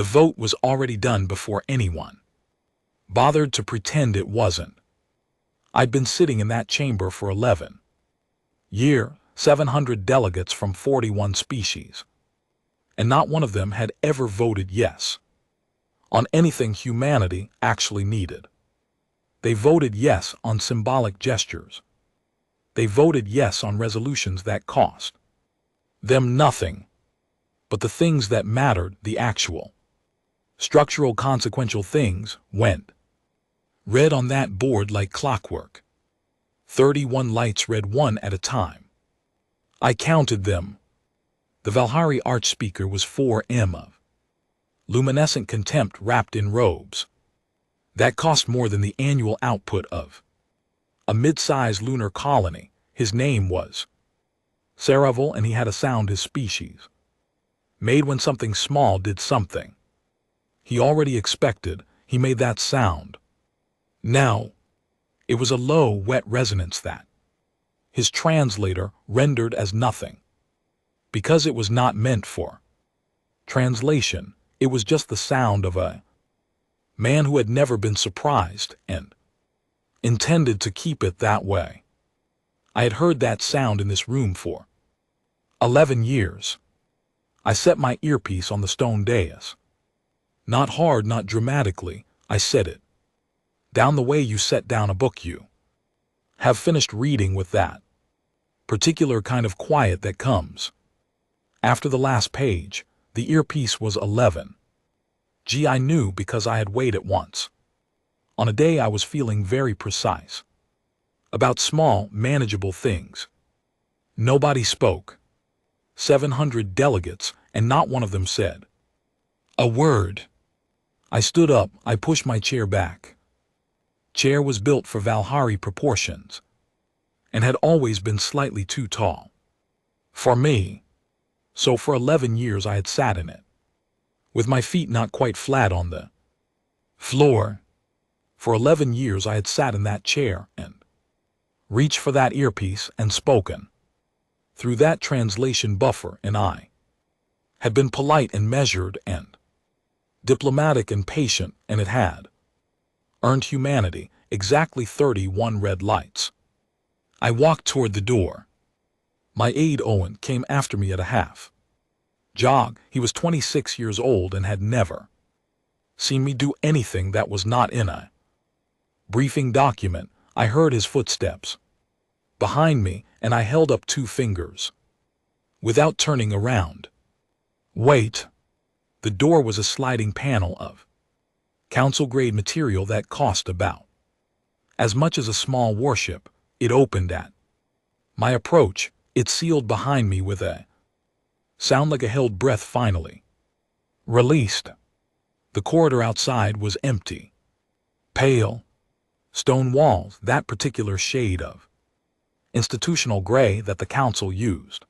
The vote was already done before anyone bothered to pretend it wasn't. I'd been sitting in that chamber for 11 years, 700 delegates from 41 species, and not one of them had ever voted yes on anything humanity actually needed. They voted yes on symbolic gestures. They voted yes on resolutions that cost them nothing, but the things that mattered, the actual, structural, consequential things, went red on that board like clockwork. 31 lights read one at a time. I counted them. The Valhari archspeaker was 4M of luminescent contempt wrapped in robes. That cost more than the annual output of a mid-sized lunar colony. His name was Saravel, and he had a sound his species made when something small did something he already expected. He made that sound. Now, it was a low, wet resonance that his translator rendered as nothing. Because it was not meant for translation, it was just the sound of a man who had never been surprised and intended to keep it that way. I had heard that sound in this room for 11 years. I set my earpiece on the stone dais. Not hard, not dramatically, I said it. Down the way you set down a book you have finished reading, with that particular kind of quiet that comes after the last page. The earpiece was 11. Gee, I knew because I had weighed it once. On a day I was feeling very precise about small, manageable things. Nobody spoke. 700 delegates, and not one of them said a word. I stood up, I pushed my chair back. Chair was built for Valhari proportions, and had always been slightly too tall for me. So for 11 years I had sat in it, with my feet not quite flat on the floor. For 11 years I had sat in that chair and reached for that earpiece and spoken through that translation buffer, and I had been polite and measured and diplomatic and patient, and it had earned humanity exactly 31 red lights. I walked toward the door. My aide Owen came after me at a half jog. He was 26 years old and had never seen me do anything that was not in a briefing document. I heard his footsteps behind me, and I held up 2 fingers without turning around. Wait. The door was a sliding panel of council-grade material that cost about as much as a small warship. It opened at my approach. It sealed behind me with a sound like a held breath finally released. The corridor outside was empty. Pale stone walls, that particular shade of institutional gray that the council used.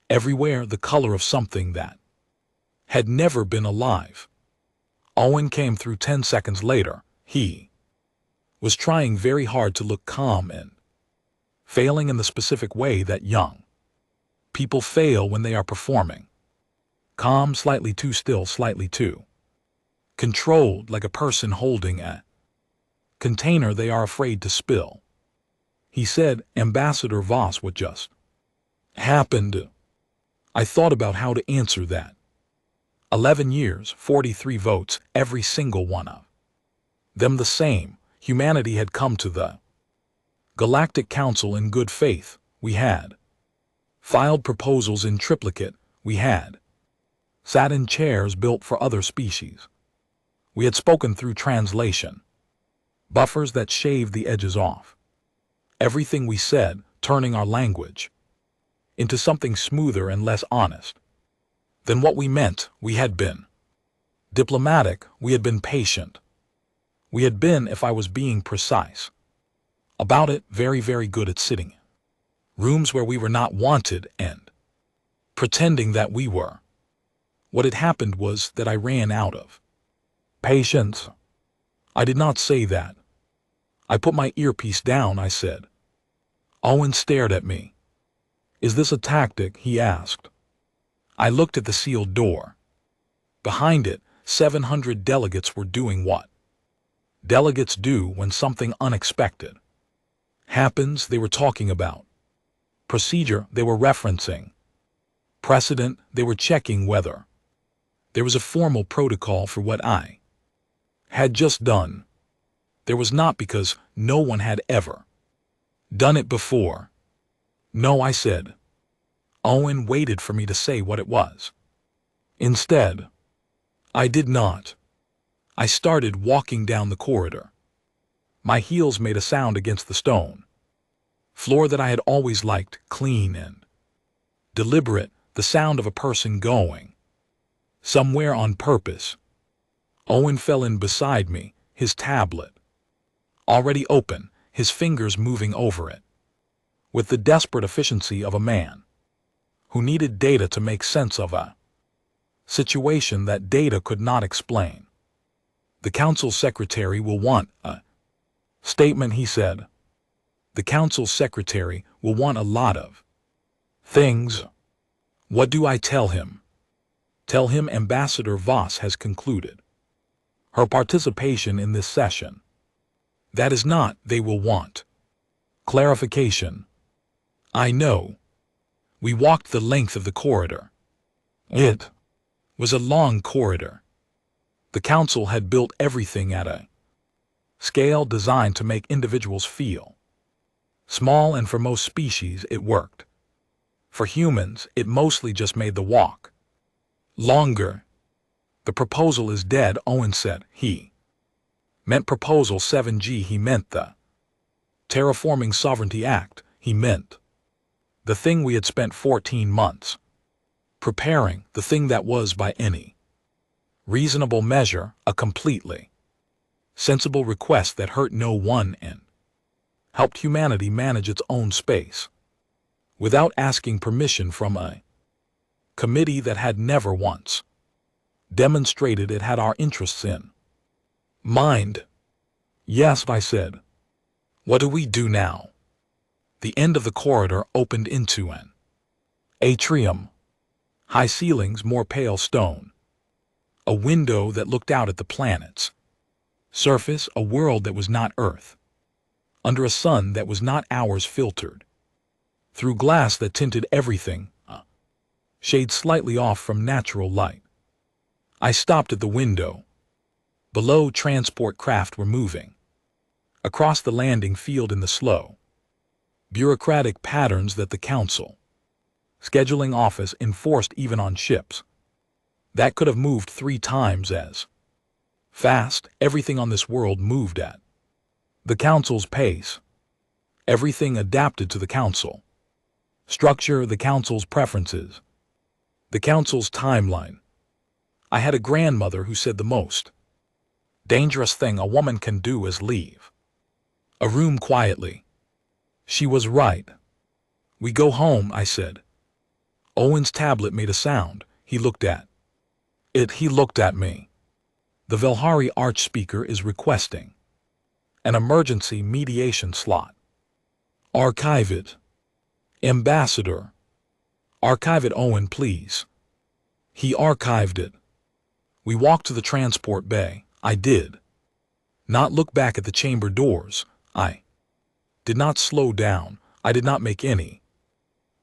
Everywhere the color of something that had never been alive. Owen came through 10 seconds later. He was trying very hard to look calm and failing in the specific way that young people fail when they are performing. Calm, slightly too still, slightly too controlled, like a person holding a container they are afraid to spill. He said, Ambassador Voss, what just happened? I thought about how to answer that. 11 years, 43 votes, every single one of them the same. Humanity had come to the Galactic Council in good faith. We had filed proposals in triplicate. We had sat in chairs built for other species. We had spoken through translation buffers that shaved the edges off everything we said, turning our language into something smoother and less honest than what we meant. We had been diplomatic. We had been patient. We had been, if I was being precise about it, very, very good at sitting in rooms where we were not wanted and pretending that we were. What had happened was that I ran out of patience. I did not say that. I put my earpiece down. I said. Owen stared at me. Is this a tactic? He asked. I looked at the sealed door. Behind it, 700 delegates were doing what delegates do when something unexpected happens. They were talking about procedure, they were referencing precedent, they were checking whether there was a formal protocol for what I had just done. There was not, because no one had ever done it before. No, I said. Owen waited for me to say what it was. Instead, I did not. I started walking down the corridor. My heels made a sound against the stone floor that I had always liked, clean and deliberate, the sound of a person going somewhere on purpose. Owen fell in beside me, his tablet already open, his fingers moving over it, with the desperate efficiency of a man who needed data to make sense of a situation that data could not explain. The council secretary will want a statement, he said. The council secretary will want a lot of things. What do I tell him? Tell him Ambassador Voss has concluded her participation in this session. That is not, they will want clarification. I know. We walked the length of the corridor. It was a long corridor. The council had built everything at a scale designed to make individuals feel small, and for most species it worked. For humans, it mostly just made the walk longer. The proposal is dead, Owen said. He meant Proposal 7G. He meant the Terraforming Sovereignty Act. He meant the thing we had spent 14 months preparing, the thing that was, by any reasonable measure, a completely sensible request that hurt no one and helped humanity manage its own space without asking permission from a committee that had never once demonstrated it had our interests in mind. Yes, I said. What do we do now? The end of the corridor opened into an atrium. High ceilings, more pale stone. A window that looked out at the planet's surface, a world that was not Earth. Under a sun that was not ours, filtered through glass that tinted everything a shade slightly off from natural light. I stopped at the window. Below, transport craft were moving across the landing field in the slow, bureaucratic patterns that the council scheduling office enforced even on ships that could have moved 3 times as fast. Everything on this world moved at the council's pace. Everything adapted to the council structure, the council's preferences, the council's timeline. I had a grandmother who said the most dangerous thing a woman can do is leave a room quietly. She was right. We go home, I said. Owen's tablet made a sound. He looked at it. He looked at me. The Velhari archspeaker is requesting an emergency mediation slot. Archive it. Ambassador. Archive it, Owen, please. He archived it. We walked to the transport bay. I did not look back at the chamber doors. I did not slow down. I did not make any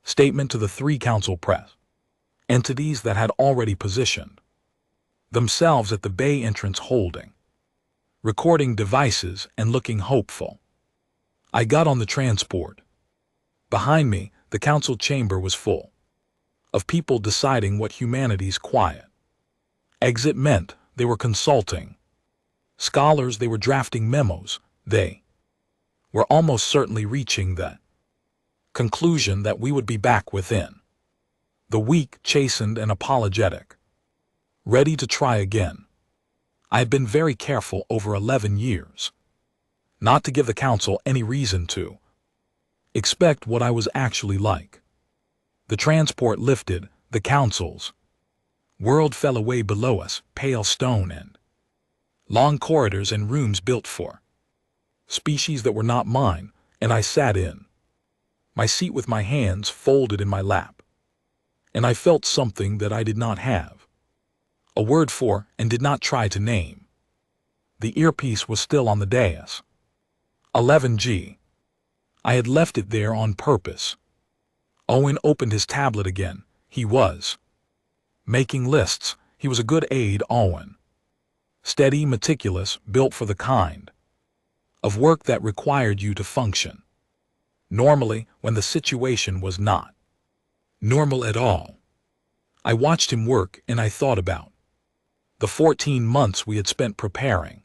statement to the 3 council press entities that had already positioned themselves at the bay entrance, holding recording devices and looking hopeful. I got on the transport. Behind me, the council chamber was full of people deciding what humanity's quiet exit meant. They were consulting scholars, they were drafting memos, they were almost certainly reaching the conclusion that we would be back within the week, chastened and apologetic, ready to try again. I had been very careful over 11 years not to give the council any reason to expect what I was actually like. The transport lifted, the council's world fell away below us, pale stone and long corridors and rooms built for species that were not mine, and I sat in my seat with my hands folded in my lap, and I felt something that I did not have a word for, and did not try to name. The earpiece was still on the dais. 11G. I had left it there on purpose. Owen opened his tablet again. He was making lists. He was a good aide, Owen. Steady, meticulous, built for the kind of work that required you to function normally when the situation was not normal at all. I watched him work and I thought about the 14 months we had spent preparing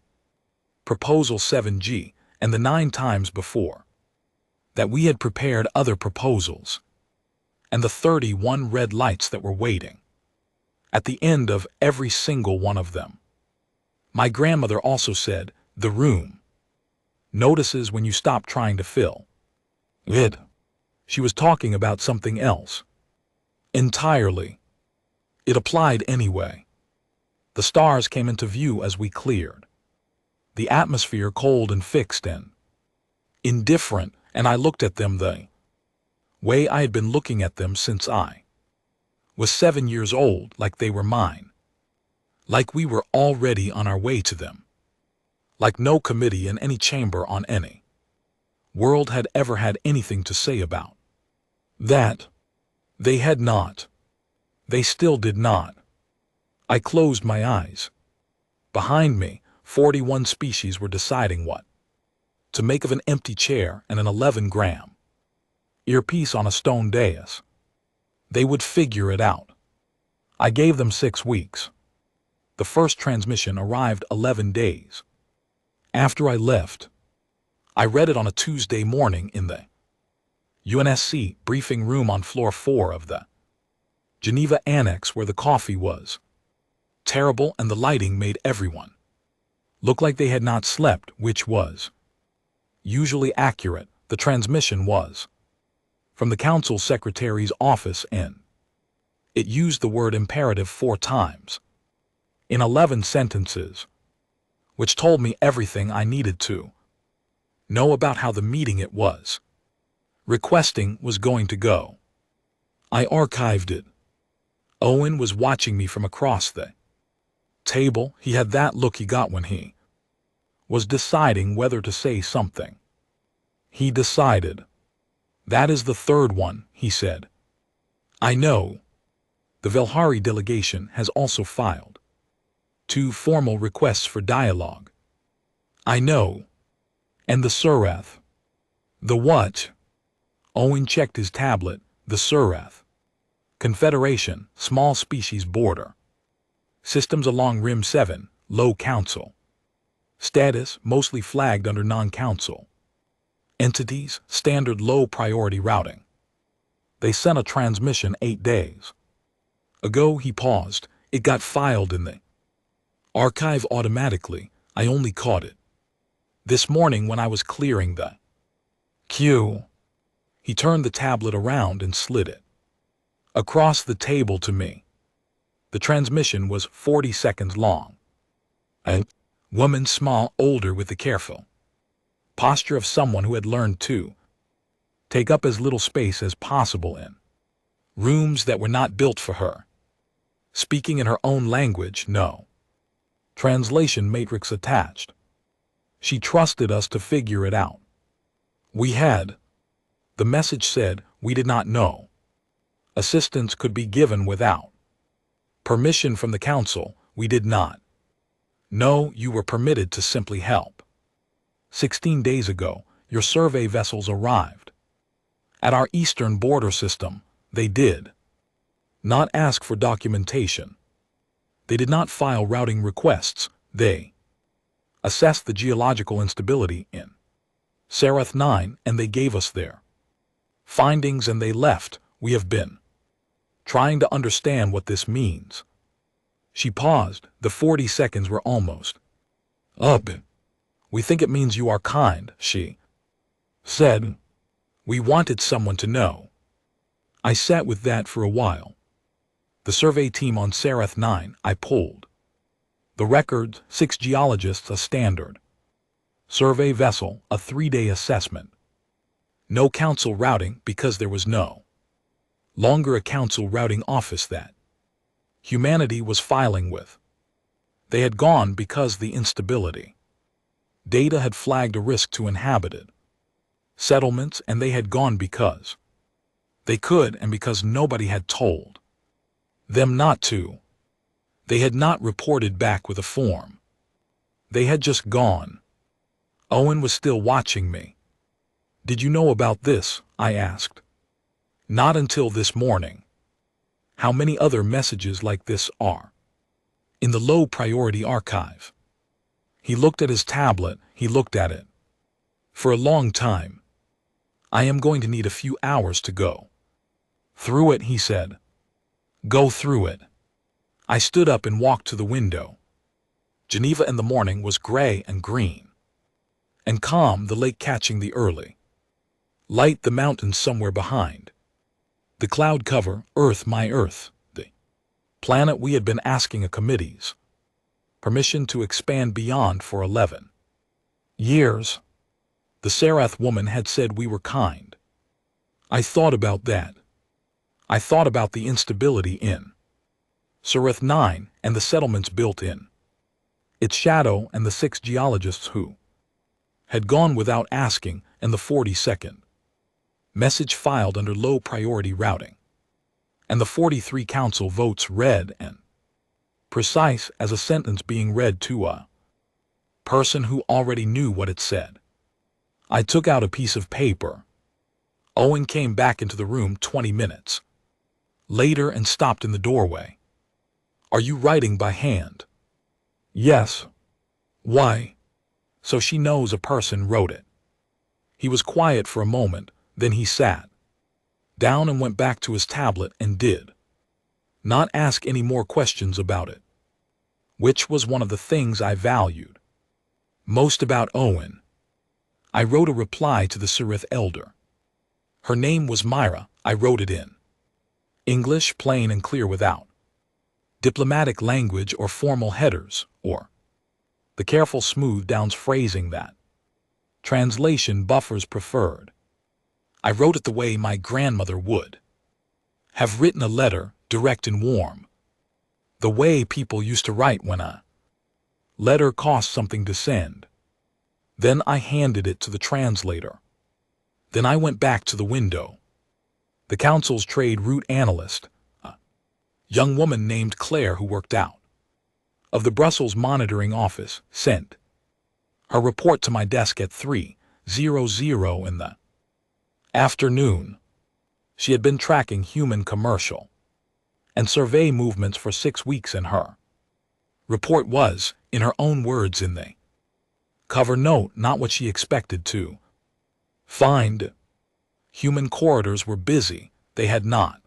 Proposal 7G and the 9 times before that we had prepared other proposals and the 31 red lights that were waiting at the end of every single one of them. My grandmother also said, the room notices when you stop trying to fill it. She was talking about something else entirely. It applied anyway. The stars came into view as we cleared. The atmosphere cold and fixed and indifferent, and I looked at them the way I had been looking at them since I was 7 years old, like they were mine. Like we were already on our way to them. Like no committee in any chamber on any world had ever had anything to say about that. They had not. They still did not. I closed my eyes. Behind me, 41 species were deciding what to make of an empty chair and an 11-gram earpiece on a stone dais. They would figure it out. I gave them 6 weeks. The first transmission arrived 11 days after I left. I read it on a Tuesday morning in the UNSC briefing room on floor 4 of the Geneva Annex, where the coffee was terrible and the lighting made everyone look like they had not slept, which was usually accurate. The transmission was from the council secretary's office and it used the word imperative 4 times in 11 sentences, which told me everything I needed to know about how the meeting it was requesting was going to go. I archived it. Owen was watching me from across the table. He had that look he got when he was deciding whether to say something. He decided. That is the 3rd one, he said. I know. The Velhari delegation has also filed 2 formal requests for dialogue. I know. And the Surath. The what? Owen checked his tablet. The Surath. Confederation, small species border. Systems along Rim 7, low council. Status, mostly flagged under non-council. Entities, standard low priority routing. They sent a transmission 8 days ago. He paused. It got filed in the archive automatically. I only caught it this morning when I was clearing the queue. He turned the tablet around and slid it across the table to me. The transmission was 40 seconds long. A woman, small, older, with the careful posture of someone who had learned to take up as little space as possible in rooms that were not built for her. Speaking in her own language, no translation matrix attached. She trusted us to figure it out. We had. The message said we did not know. Assistance could be given without permission from the council. We did not know you were permitted to simply help. 16 days ago, your survey vessels arrived at our eastern border system. They did not ask for documentation. They did not file routing requests. They assessed the geological instability in Sarath 9 and they gave us their findings and they left. We have been trying to understand what this means. She paused. The 40 seconds were almost up. We think it means you are kind, she said. We wanted someone to know. I sat with that for a while. The survey team on Sarath 9, I pulled the records, 6 geologists, a standard survey vessel, a 3-day assessment. No council routing because there was no longer a council routing office that Humanity was filing with. They had gone because the instability. Data had flagged a risk to inhabited settlements, and they had gone because they could and because nobody had told them not to. They had not reported back with a form. They had just gone. Owen was still watching me. Did you know about this? I asked. Not until this morning. How many other messages like this are in the low priority archive? He looked at his tablet. He looked at it for a long time. I am going to need a few hours to go through it, he said. Go through it. I stood up and walked to the window. Geneva in the morning was gray and green and calm, the lake catching the early light, the mountains somewhere behind. The cloud cover, Earth, my Earth, the planet we had been asking a committee's permission to expand beyond for 11 years. The Sarath woman had said we were kind. I thought about that. I thought about the instability in Sarath 9 and the settlements built in its shadow, and the 6 geologists who had gone without asking, and the 42nd message filed under low priority routing, and the 43 council votes read and precise as a sentence being read to a person who already knew what it said. I took out a piece of paper. Owen came back into the room 20 minutes later and stopped in the doorway. Are you writing by hand? Yes. Why? So she knows a person wrote it. He was quiet for a moment, then he sat down and went back to his tablet and did not ask any more questions about it, which was one of the things I valued most about Owen. I wrote a reply to the Sarath elder. Her name was Myra. I wrote it in English, plain and clear, without diplomatic language or formal headers, or the careful smooth-down phrasing that translation buffers preferred. I wrote it the way my grandmother would have written a letter, direct and warm, the way people used to write when a letter cost something to send. Then I handed it to the translator. Then I went back to the window. The council's trade route analyst, a young woman named Claire who worked out of the Brussels monitoring office, sent her report to my desk at 3:00 in the afternoon. She had been tracking human commercial and survey movements for 6 weeks, and her report was, in her own words in the cover note, not what she expected to find. Human corridors were busy. They had not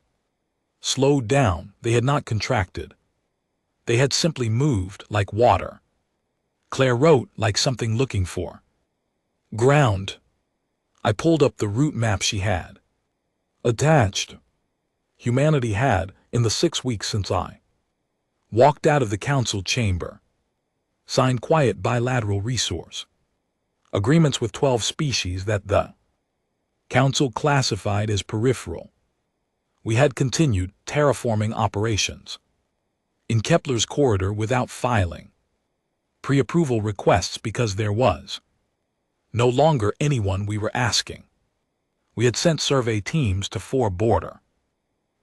slowed down. They had not contracted. They had simply moved like water. Claire wrote like something looking for ground. I pulled up the route map she had attached. Humanity had, in the 6 weeks since I walked out of the council chamber, signed quiet bilateral resource agreements with 12 species that the council classified as peripheral. We had continued terraforming operations in Kepler's corridor without filing pre-approval requests because there was no longer anyone we were asking. We had sent survey teams to 4 border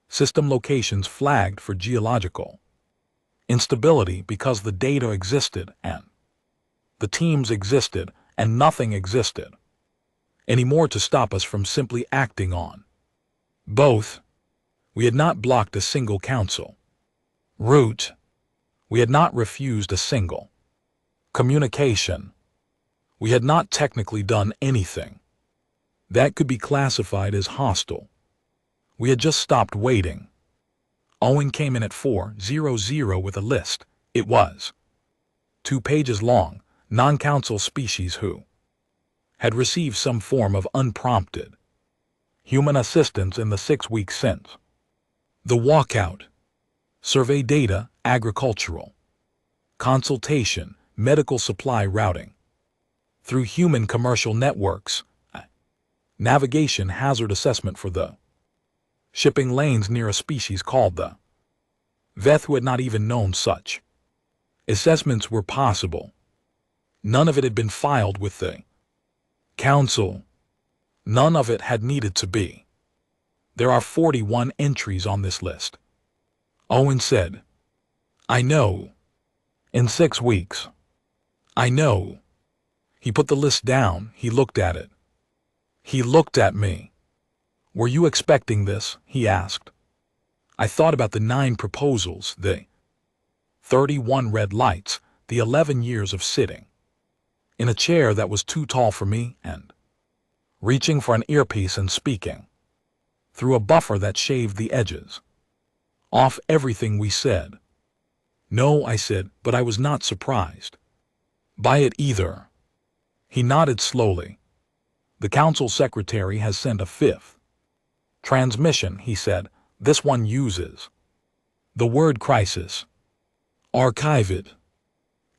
system locations flagged for geological instability because the data existed and the teams existed and nothing existed anymore to stop us from simply acting on both. We had not blocked a single council route. We had not refused a single communication. We had not technically done anything that could be classified as hostile. We had just stopped waiting. Owen came in at 4:00 with a list. It was 2 pages long, non-council species who had received some form of unprompted human assistance in the 6 weeks since the walkout. Survey data, agricultural consultation, medical supply routing through human commercial networks, navigation hazard assessment for the shipping lanes near a species called the Veth, who had not even known such assessments were possible. None of it had been filed with the council. None of it had needed to be. There are 41 entries on this list. Owen said. I know. In 6 weeks. I know. He put the list down. He looked at it. He looked at me. Were you expecting this? He asked. I thought about the 9 proposals, the 31 red lights, the 11 years of sitting in a chair that was too tall for me and reaching for an earpiece and speaking through a buffer that shaved the edges off everything we said. No, I said, but I was not surprised by it either. He nodded slowly. The council secretary has sent a 5th transmission, he said. This one uses the word crisis. Archive it.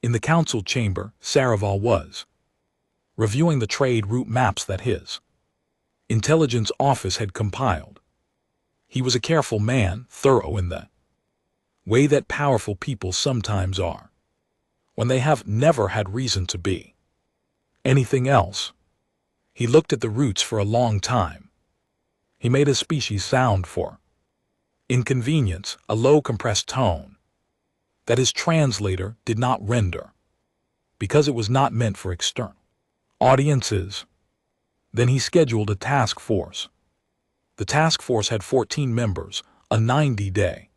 In the council chamber, Saraval was reviewing the trade route maps that his intelligence office had compiled. He was a careful man, thorough in the way that powerful people sometimes are, when they have never had reason to be anything else. He looked at the routes for a long time. He made a species sound for inconvenience, a low compressed tone that his translator did not render, because it was not meant for external audiences. Then he scheduled a task force. The task force had 14 members, a 90-day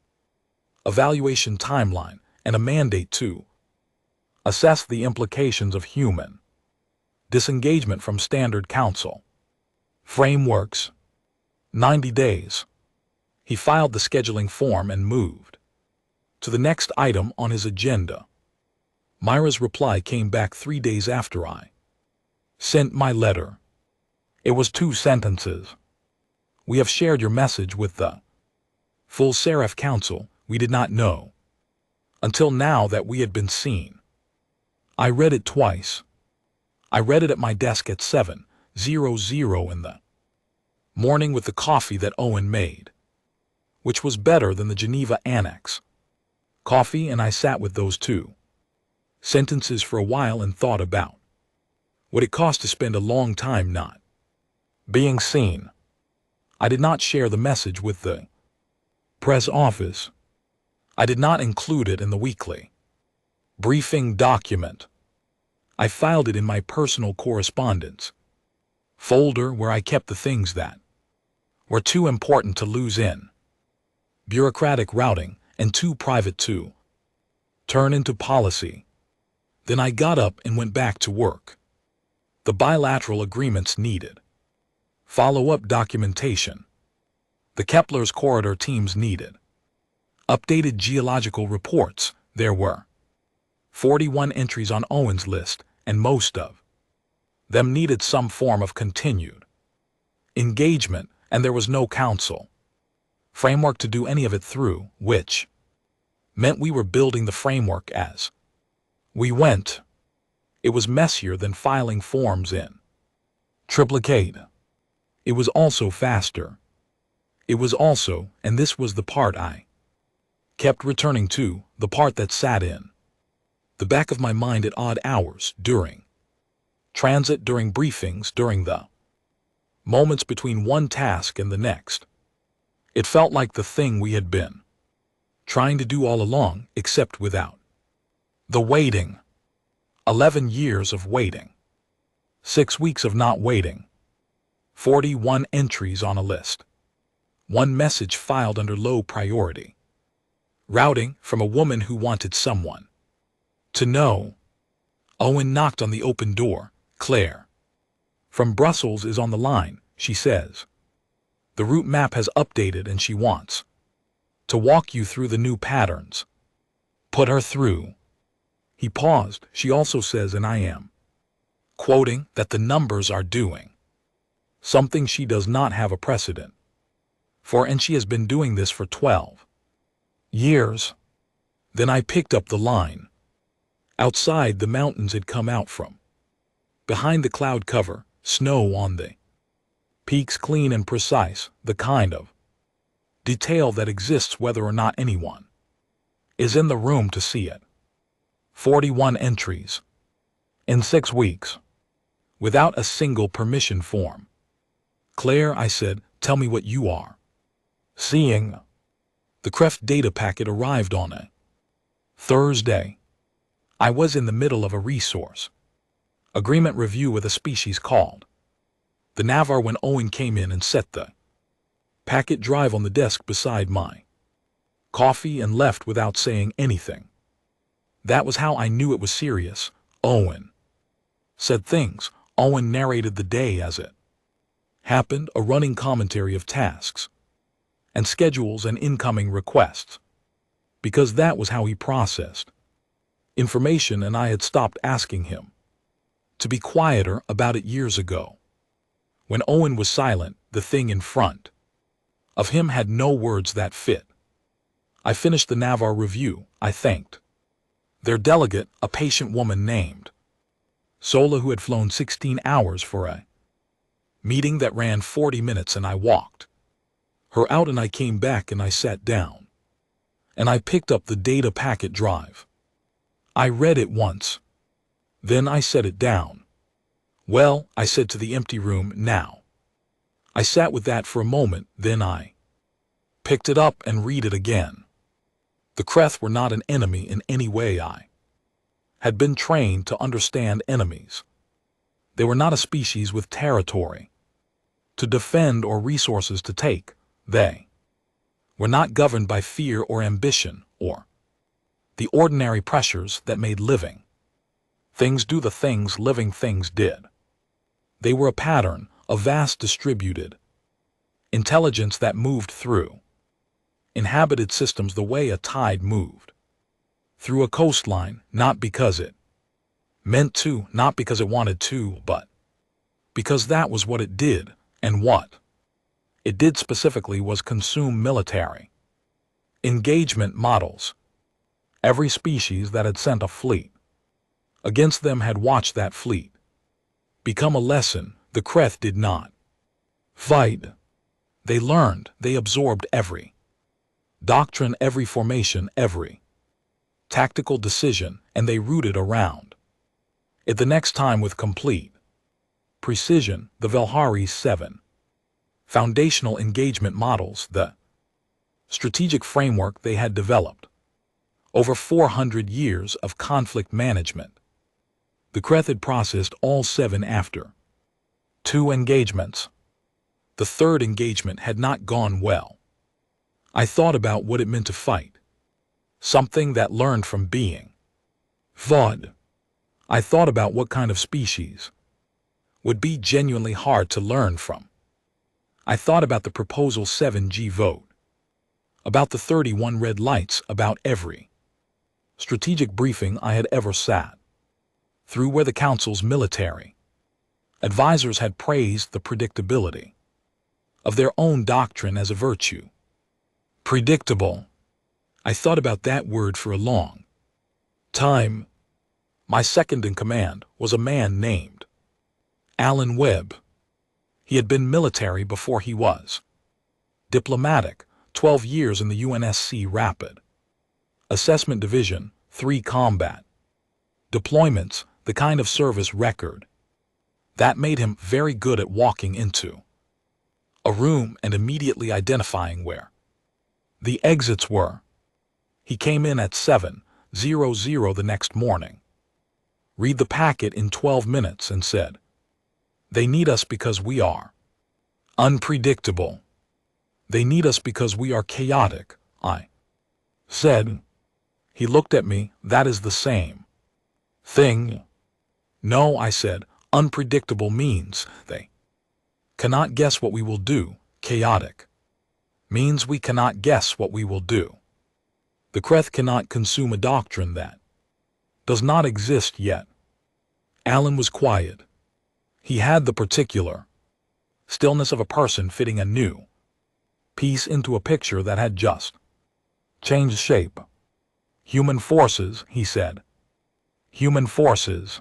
evaluation timeline, and a mandate to assess the implications of human disengagement from standard council frameworks. 90 days. He filed the scheduling form and moved to the next item on his agenda. Myra's reply came back 3 days after I sent my letter. It was 2 sentences. We have shared your message with the full Seraph Council. We did not know until now that we had been seen. I read it twice. I read it at my desk at 7:00 in the morning with the coffee that Owen made, which was better than the Geneva Annex coffee, and I sat with those 2 sentences for a while and thought about what it cost to spend a long time not being seen. I did not share the message with the press office. I did not include it in the weekly briefing document. I filed it in my personal correspondence folder where I kept the things that were too important to lose in bureaucratic routing and too private to turn into policy. Then I got up and went back to work. The bilateral agreements needed follow-up documentation. The Kepler's corridor teams needed updated geological reports. There were 41 entries on Owen's list, and most of them needed some form of continued engagement, and there was no council framework to do any of it through, which meant we were building the framework as we went. It was messier than filing forms in triplicate. It was also faster. It was also, and this was the part I kept returning to, the part that sat in the back of my mind at odd hours, during transit, during briefings, during the moments between one task and the next. It felt like the thing we had been trying to do all along, except without the waiting. 11 years of waiting. 6 weeks of not waiting. 41 entries on a list. 1 message filed under low priority. Routing from a woman who wanted someone to know. Owen knocked on the open door. Claire from Brussels is on the line, she says. The route map has updated and she wants to walk you through the new patterns. Put her through. He paused. She also says, and I am quoting, that the numbers are doing something she does not have a precedent for, and she has been doing this for 12 years. Then I picked up the line. Outside, the mountains had come out from behind the cloud cover, snow on the peaks, clean and precise, the kind of detail that exists whether or not anyone is in the room to see it. 41 entries. In 6 weeks. Without a single permission form. Claire, I said, tell me what you are seeing. The CREF data packet arrived on a Thursday. I was in the middle of a resource agreement review with a species called the Navar when Owen came in and set the packet drive on the desk beside my coffee and left without saying anything. That was how I knew it was serious. Owen said things. Owen narrated the day as it happened, a running commentary of tasks and schedules and incoming requests, because that was how he processed information, and I had stopped asking him to be quieter about it years ago. When Owen was silent, the thing in front of him had no words that fit. I finished the Navar review. I thanked their delegate, a patient woman named Sola, who had flown 16 hours for a meeting that ran 40 minutes, and I walked her out and I came back and I sat down and I picked up the data packet drive. I read it once. Then I set it down. Well, I said to the empty room, now. I sat with that for a moment, then I picked it up and read it again. The Kreth were not an enemy in any way. I had been trained to understand enemies. They were not a species with territory to defend or resources to take. They were not governed by fear or ambition or the ordinary pressures that made living things do the things living things did. They were a pattern, a vast distributed intelligence that moved through inhabited systems the way a tide moved through a coastline, not because it meant to, not because it wanted to, but because that was what it did, and what it did specifically was consume military engagement models. Every species that had sent a fleet against them had watched that fleet become a lesson. The Kreth did not fight. They learned, they absorbed every doctrine, every formation, every tactical decision, and they rooted around it the next time with complete precision. The Velhari's 7 foundational engagement models, the strategic framework they had developed over 400 years of conflict management. The Kreth had processed all 7 after 2 engagements. The 3rd engagement had not gone well. I thought about what it meant to fight something that learned from being fought. I thought about what kind of species would be genuinely hard to learn from. I thought about the Proposal 7G vote, about the 31 red lights, about every strategic briefing I had ever sat through where the Council's military advisors had praised the predictability of their own doctrine as a virtue. Predictable. I thought about that word for a long time. My second in command was a man named Alan Webb. He had been military before he was diplomatic, 12 years in the UNSC Rapid Assessment Division, 3 combat deployments, the kind of service record that made him very good at walking into a room and immediately identifying where the exits were. He came in at 7:00 the next morning, read the packet in 12 minutes and said, "They need us because we are unpredictable. They need us because we are chaotic," I said. He looked at me. "That is the same thing." "No," I said, "unpredictable means they cannot guess what we will do. Chaotic means we cannot guess what we will do. The Kreth cannot consume a doctrine that does not exist yet." Alan was quiet. He had the particular stillness of a person fitting a new piece into a picture that had just changed shape. "Human forces," he said. "Human forces.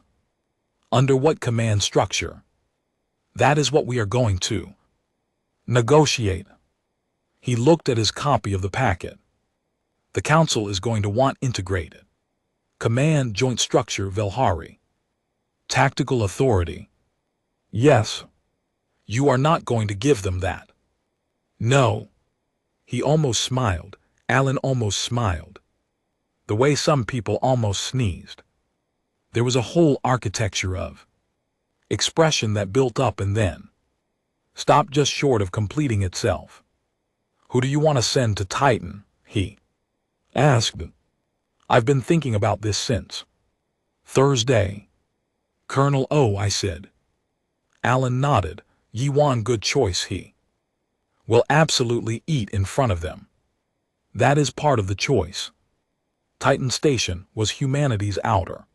Under what command structure?" "That is what we are going to negotiate." He looked at his copy of the packet. The council is going to want integrated. Command joint structure Velhari. Tactical authority. Yes. You are not going to give them that. No. He almost smiled. Alan almost smiled. The way some people almost sneezed. There was a whole architecture of expression that built up and then stopped just short of completing itself. Who do you want to send to Titan? He asked. I've been thinking about this since Thursday. Colonel O, I said. Alan nodded. Yiwan, good choice. He will absolutely eat in front of them. That is part of the choice. Titan Station was humanity's outer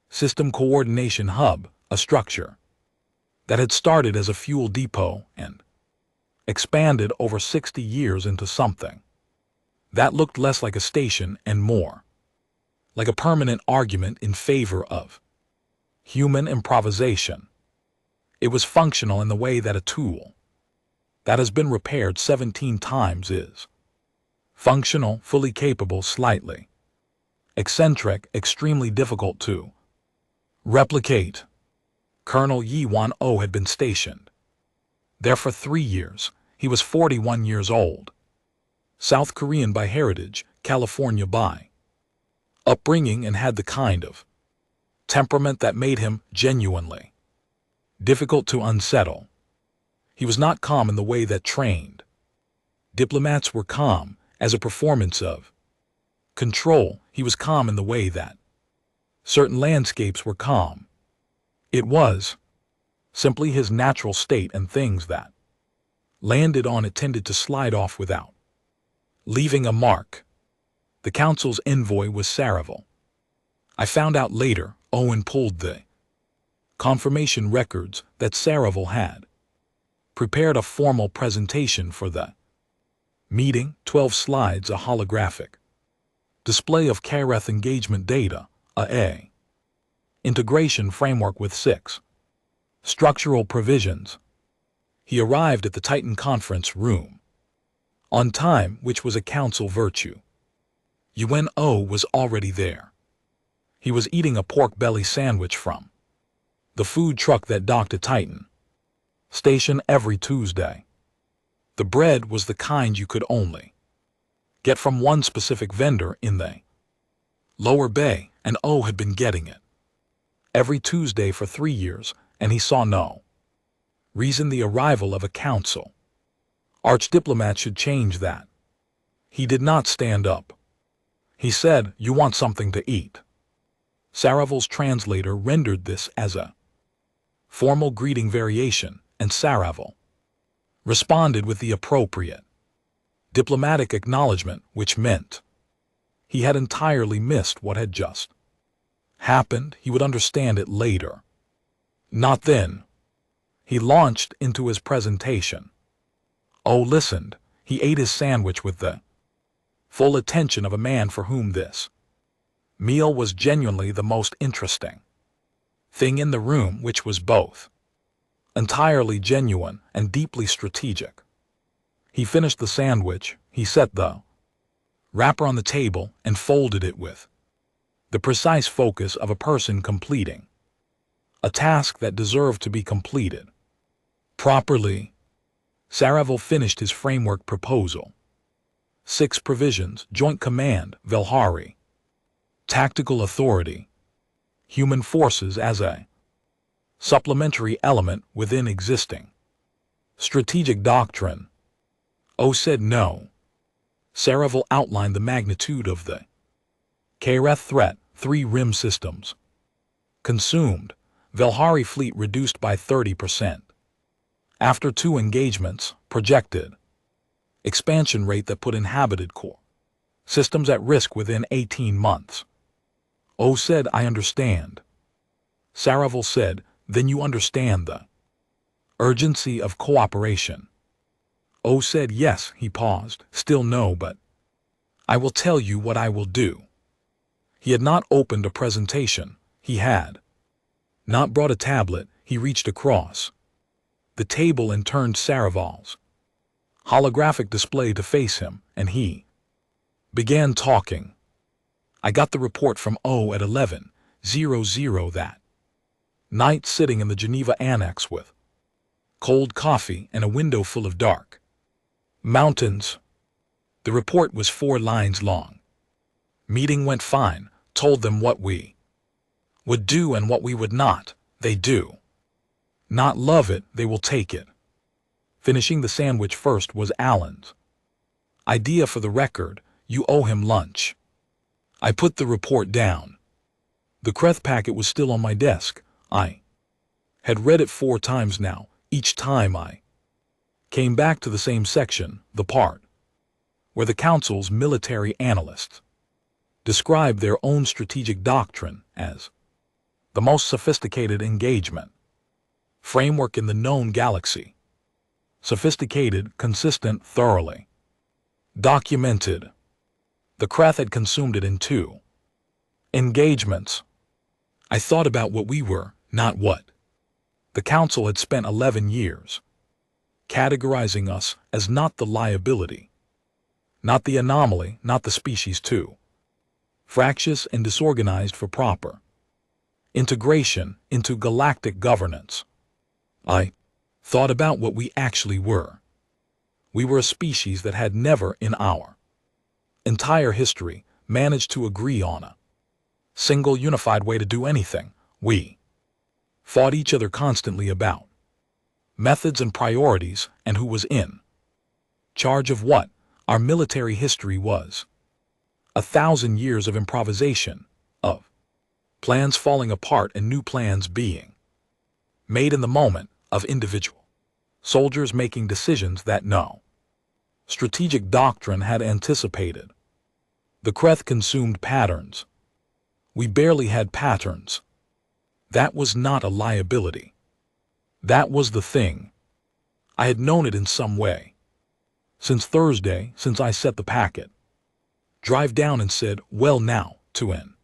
system coordination hub, a structure that had started as a fuel depot and expanded over 60 years into something that looked less like a station and more like a permanent argument in favor of human improvisation. It was functional in the way that a tool that has been repaired 17 times is functional, fully capable, slightly eccentric, extremely difficult to replicate. Colonel Yiwan O had been stationed there for 3 years. He was 41 years old. South Korean by heritage, California by upbringing, and had the kind of temperament that made him genuinely difficult to unsettle. He was not calm in the way that trained diplomats were calm, as a performance of control. He was calm in the way that certain landscapes were calm. It was simply his natural state, and things that landed on it tended to slide off without leaving a mark. The council's envoy was Saraval. I found out later Owen pulled the confirmation records that Saraval had prepared a formal presentation for the meeting, 12 slides, a holographic display of Kareth engagement data, a integration framework with 6 structural provisions. He arrived at the Titan conference room on time, which was a council virtue. UNO was already there. He was eating a pork belly sandwich from the food truck that docked at Titan Station every Tuesday. The bread was the kind you could only get from one specific vendor in the lower bay, and O had been getting it every Tuesday for 3 years, and he saw no reason the arrival of a council archdiplomat should change that. He did not stand up. He said, "You want something to eat?" Saraval's translator rendered this as a formal greeting variation, and Saraval responded with the appropriate diplomatic acknowledgement, which meant he had entirely missed what had just happened. He would understand it later. Not then. He launched into his presentation. O listened. He ate his sandwich with the full attention of a man for whom this meal was genuinely the most interesting thing in the room, which was both entirely genuine and deeply strategic. He finished the sandwich. He set the wrapper on the table and folded it with the precise focus of a person completing a task that deserved to be completed properly. Saraval finished his framework proposal. 6 provisions: joint command, Velhari, tactical authority, human forces as a supplementary element within existing strategic doctrine. O said no. Saraval outlined the magnitude of the Kareth threat: 3 rim systems consumed, Velhari fleet reduced by 30%. After 2 engagements, projected expansion rate that put inhabited core systems at risk within 18 months. O said, I understand. Saraval said, then you understand the urgency of cooperation. O said, yes. He paused. Still no, but I will tell you what I will do. He had not opened a presentation. He had not brought a tablet. He reached across the table and turned Saraval's holographic display to face him, and he Began talking. I got the report from O at 11:00 that night, sitting in the Geneva Annex with cold coffee and a window full of dark mountains. The report was 4 lines long. Meeting went fine, told them what we would do and what we would not. They do not love it, they will take it. Finishing the sandwich first was Alan's idea. For the record, you owe him lunch. I put the report down. The Kreth packet was still on my desk. I had read it 4 times now. Each time I came back to the same section, the part where the Council's military analysts described their own strategic doctrine as the most sophisticated engagement framework in the known galaxy. Sophisticated, consistent, thoroughly documented. The Kreth had consumed it in 2 engagements. I thought about what we were, not what the Council had spent 11 years categorizing us as, not the liability, not the anomaly, not the species too fractious and disorganized for proper integration into galactic governance. I thought about what we actually were. We were a species that had never in our entire history managed to agree on a single unified way to do anything. We fought each other constantly about methods and priorities and who was in charge of what. Our military history was 1,000 years of improvisation, of plans falling apart and new plans being made in the moment, of individual soldiers making decisions that no strategic doctrine had anticipated. The Kreth consumed patterns. We barely had patterns. That was not a liability. That was the thing. I had known it in some way. Since Thursday, since I set the packet drive down and said, well now, to an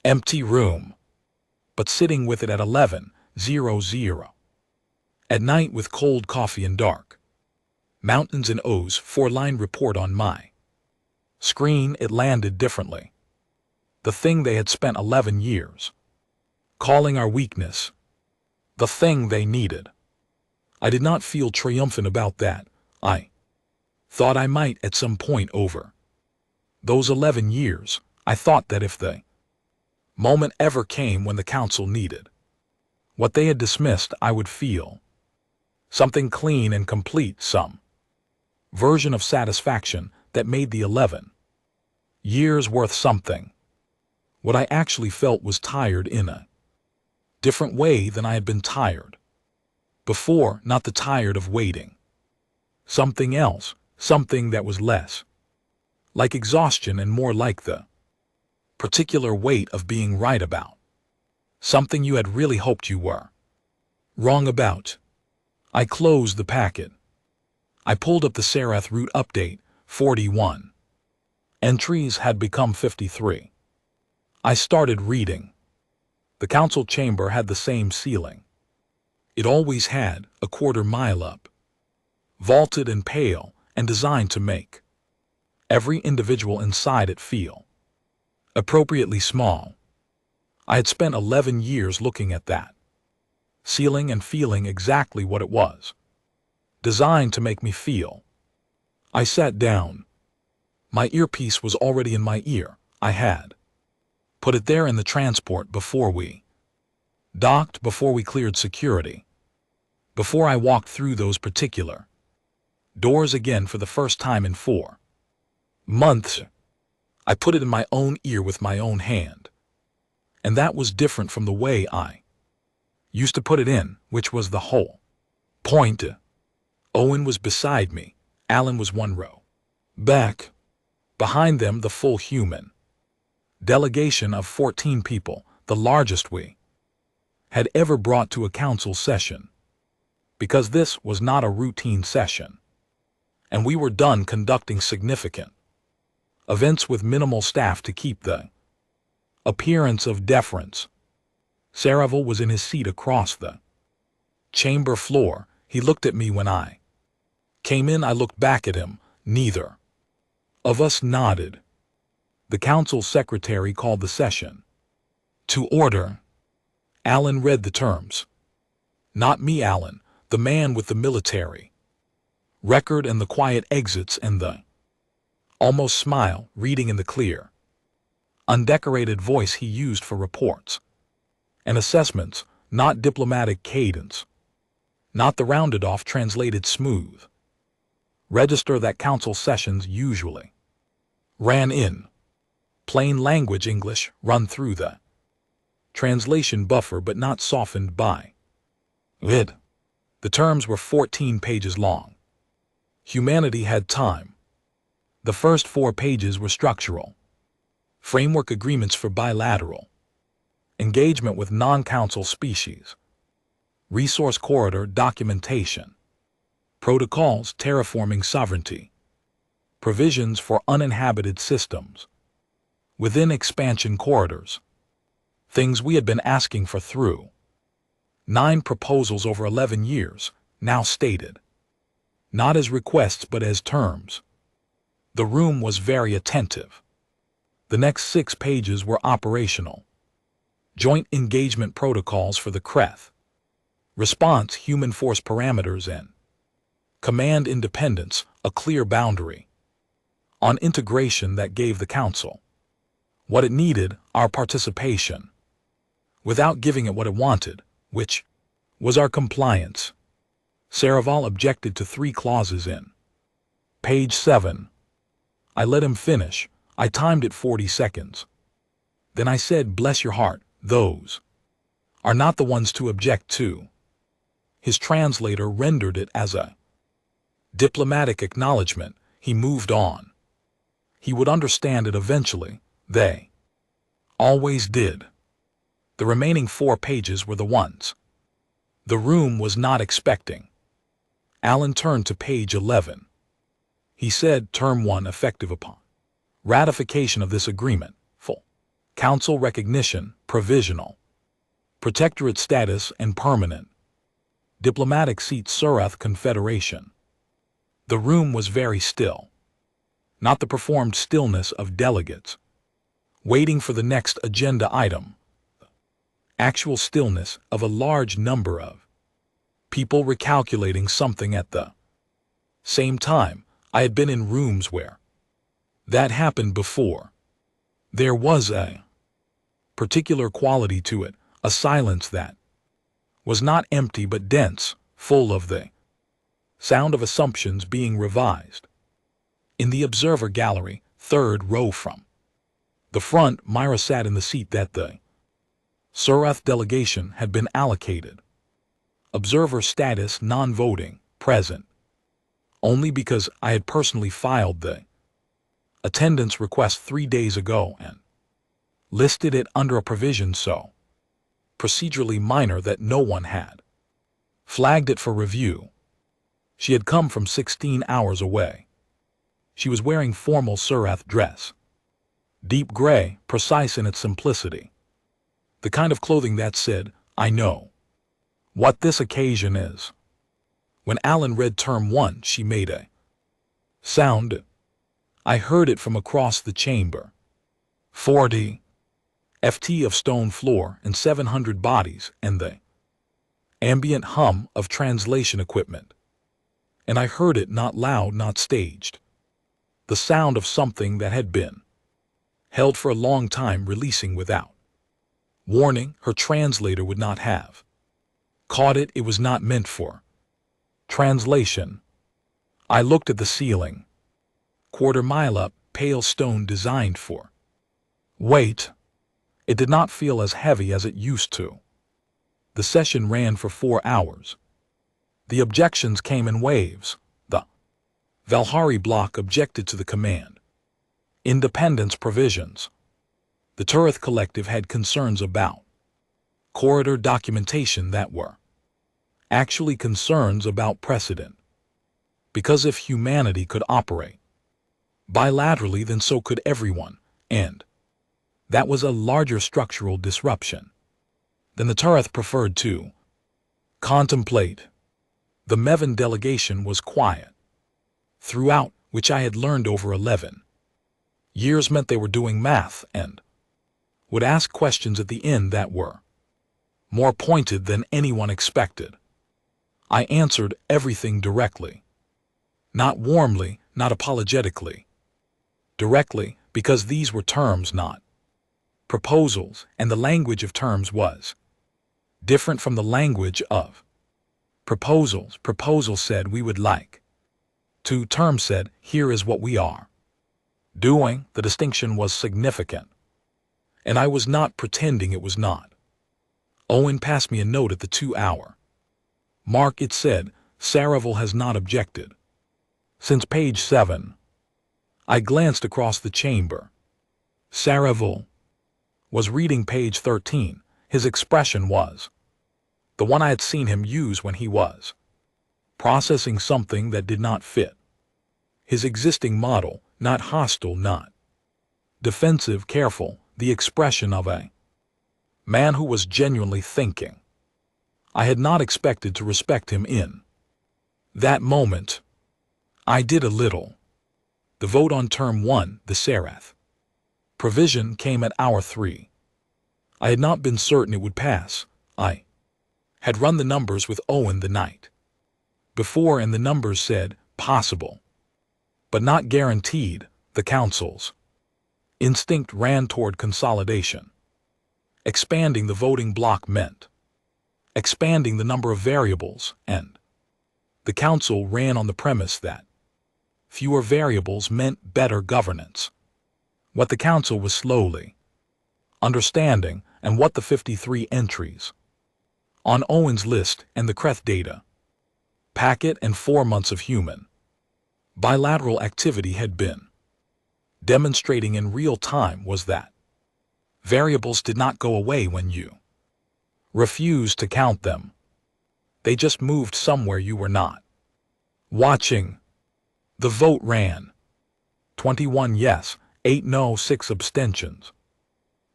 empty room. But sitting with it at 11:00 at night with cold coffee and dark mountains and O's 4-line report on my screen, it landed differently. The thing they had spent 11 years calling our weakness. The thing they needed. I did not feel triumphant about that. I thought I might at some point over those 11 years. I thought that if the moment ever came when the Council needed what they had dismissed, I would feel something clean and complete, some version of satisfaction that made the 11 years worth something. What I actually felt was tired in a different way than I had been tired before, not the tired of waiting. Something else, something that was less like exhaustion and more like the particular weight of being right about something you had really hoped you were wrong about. I closed the packet. I pulled up the Serath route update. 41 entries had become 53. I started reading. The Council chamber had the same ceiling it always had, a 1/4 mile up, vaulted and pale, and designed to make every individual inside it feel appropriately small. I had spent 11 years looking at that ceiling and feeling exactly what it was designed to make me feel. I sat down. My earpiece was already in my ear. I had put it there in the transport before we docked, before we cleared security, before I walked through those particular doors again for the first time in 4 months. I put it in my own ear with my own hand. And that was different from the way I used to put it in, which was the whole point. Owen was beside me. Alan was 1 row back. Behind them, the full human delegation of 14 people, the largest we had ever brought to a council session. Because this was not a routine session. And we were done conducting significant events with minimal staff to keep the appearance of deference. Saravel was in his seat across the chamber floor. He looked at me when I came in. I looked back at him. Neither of us nodded. The council secretary called the session to order. Alan read the terms. Not me, Alan, the man with the military record and the quiet exits and the almost smile, reading in the clear, undecorated voice he used for reports and assessments, not diplomatic cadence, not the rounded-off translated smooth register that council sessions usually ran in. Plain language English run through the translation buffer but not softened by it. The terms were 14 pages long. Humanity had time. The first 4 pages were structural. Framework agreements for bilateral engagement with non-council species. Resource corridor documentation. Protocols terraforming sovereignty. Provisions for uninhabited systems. Within expansion corridors. Things we had been asking for through 9 proposals over 11 years, now stated. Not as requests but as terms. The room was very attentive. The next 6 pages were operational. Joint engagement protocols for the CREF. Response human force parameters and command independence, a clear boundary. On integration that gave the council what it needed, our participation, without giving it what it wanted, which was our compliance. Saraval objected to 3 clauses in page 7. I let him finish. I timed it 40 seconds. Then I said, bless your heart, those are not the ones to object to. His translator rendered it as a diplomatic acknowledgement. He moved on. He would understand it eventually. They always did. The remaining 4 pages were the ones the room was not expecting. Alan turned to page 11. He said, Term 1 effective upon ratification of this agreement, full council recognition, provisional protectorate status and permanent diplomatic seat Surath Confederation. The room was very still. Not the performed stillness of delegates waiting for the next agenda item. Actual stillness of a large number of people recalculating something at the same time. I had been in rooms where that happened before. There was a particular quality to it, a silence that was not empty but dense, full of the sound of assumptions being revised. In the observer gallery, 3rd row from the front, Myra sat in the seat that the Surath delegation had been allocated. Observer status non-voting, present. Only because I had personally filed the attendance request 3 days ago and listed it under a provision so procedurally minor that no one had flagged it for review. She had come from 16 hours away. She was wearing formal Surath dress. Deep gray, precise in its simplicity. The kind of clothing that said, I know what this occasion is. When Alan read Term 1, she made a sound. I heard it from across the chamber. 40 ft of stone floor and 700 bodies and the ambient hum of translation equipment. And I heard it not loud, not staged. The sound of something that had been held for a long time releasing without warning. Her translator would not have caught it. It was not meant for translation. I looked at the ceiling. 1/4 mile up, pale stone designed for weight. It did not feel as heavy as it used to. The session ran for 4 hours. The objections came in waves. The Valhari bloc objected to the command independence provisions. The Tureth Collective had concerns about corridor documentation that were actually concerns about precedent. Because if humanity could operate bilaterally, then so could everyone, and that was a larger structural disruption than the Tureth preferred to contemplate. The Mevin delegation was quiet throughout, which I had learned over 11 Years meant they were doing math and would ask questions at the end that were more pointed than anyone expected. I answered everything directly. Not warmly, not apologetically. Directly, because these were terms, not proposals, and the language of terms was different from the language of proposals. Proposals said we would like to. Terms said, here is what we are doing. The distinction was significant, and I was not pretending it was not. Owen passed me a note at the 2-hour mark. It said, Saraville has not objected since page 7. I glanced across the chamber. Saraville was reading page 13. His expression was the one I had seen him use when he was processing something that did not fit his existing model, not hostile, not defensive, careful, the expression of a man who was genuinely thinking. I had not expected to respect him in that moment. I did a little. The vote on term 1, the Sarath provision, came at hour 3. I had not been certain it would pass. I had run the numbers with Owen the night before, and the numbers said possible, but not guaranteed. The council's instinct ran toward consolidation. Expanding the voting block meant expanding the number of variables, and the council ran on the premise that fewer variables meant better governance. What the council was slowly understanding, and what the 53 entries on Owen's list and the Kreth data packet and 4 months of human bilateral activity had been demonstrating in real time was that variables did not go away when you refused to count them. They just moved somewhere you were not watching. The vote ran 21 yes, 8 no, 6 abstentions.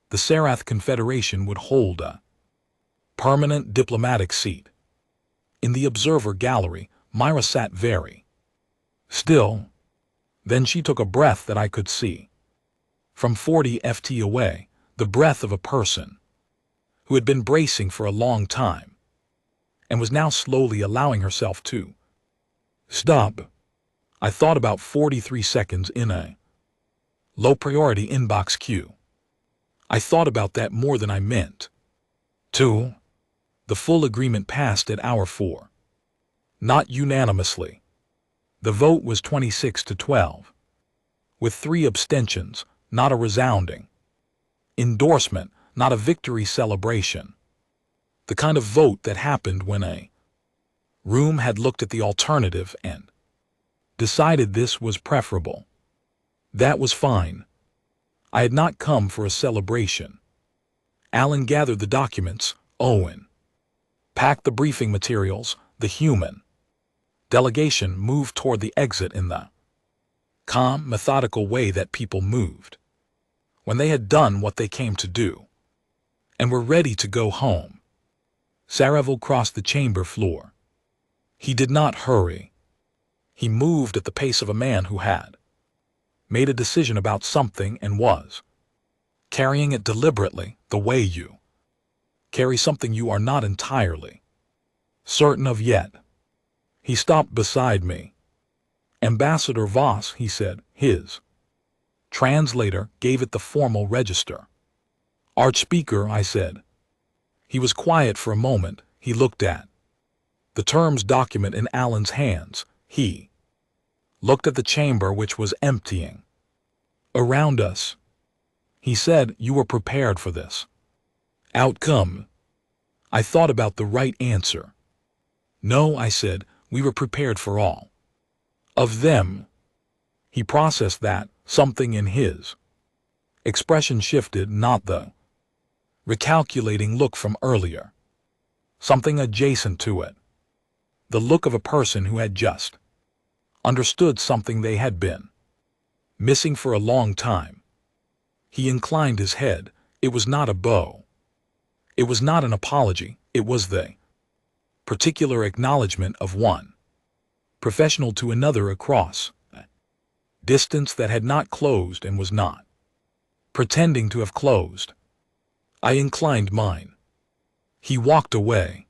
The Sarath Confederation would hold a permanent diplomatic seat. In the observer gallery, Myra sat very still. Then she took a breath that I could see from 40 ft away, the breath of a person who had been bracing for a long time and was now slowly allowing herself to stop. I thought about 43 seconds in a low-priority inbox queue. I thought about that more than I meant to. The full agreement passed at hour 4. Not unanimously. The vote was 26-12. With 3 abstentions, not a resounding endorsement, not a victory celebration. The kind of vote that happened when a room had looked at the alternative and decided this was preferable. That was fine. I had not come for a celebration. Alan gathered the documents. Owen packed the briefing materials. The human delegation moved toward the exit in the calm, methodical way that people moved when they had done what they came to do and were ready to go home. Saraville crossed the chamber floor. He did not hurry. He moved at the pace of a man who had made a decision about something and was carrying it deliberately, the way you carry something you are not entirely certain of yet. He stopped beside me. Ambassador Voss, he said. His translator gave it the formal register. Archspeaker, I said. He was quiet for a moment. He looked at the terms document in Alan's hands. He looked at the chamber, which was emptying around us. He said, you were prepared for this outcome. I thought about the right answer. No, I said, we were prepared for all of them. He processed that. Something in his expression shifted, not the recalculating look from earlier. Something adjacent to it. The look of a person who had just understood something they had been missing for a long time. He inclined his head. It was not a bow. It was not an apology. It was the particular acknowledgement of one professional to another across Distance that had not closed and was not pretending to have closed. I inclined mine. He walked away.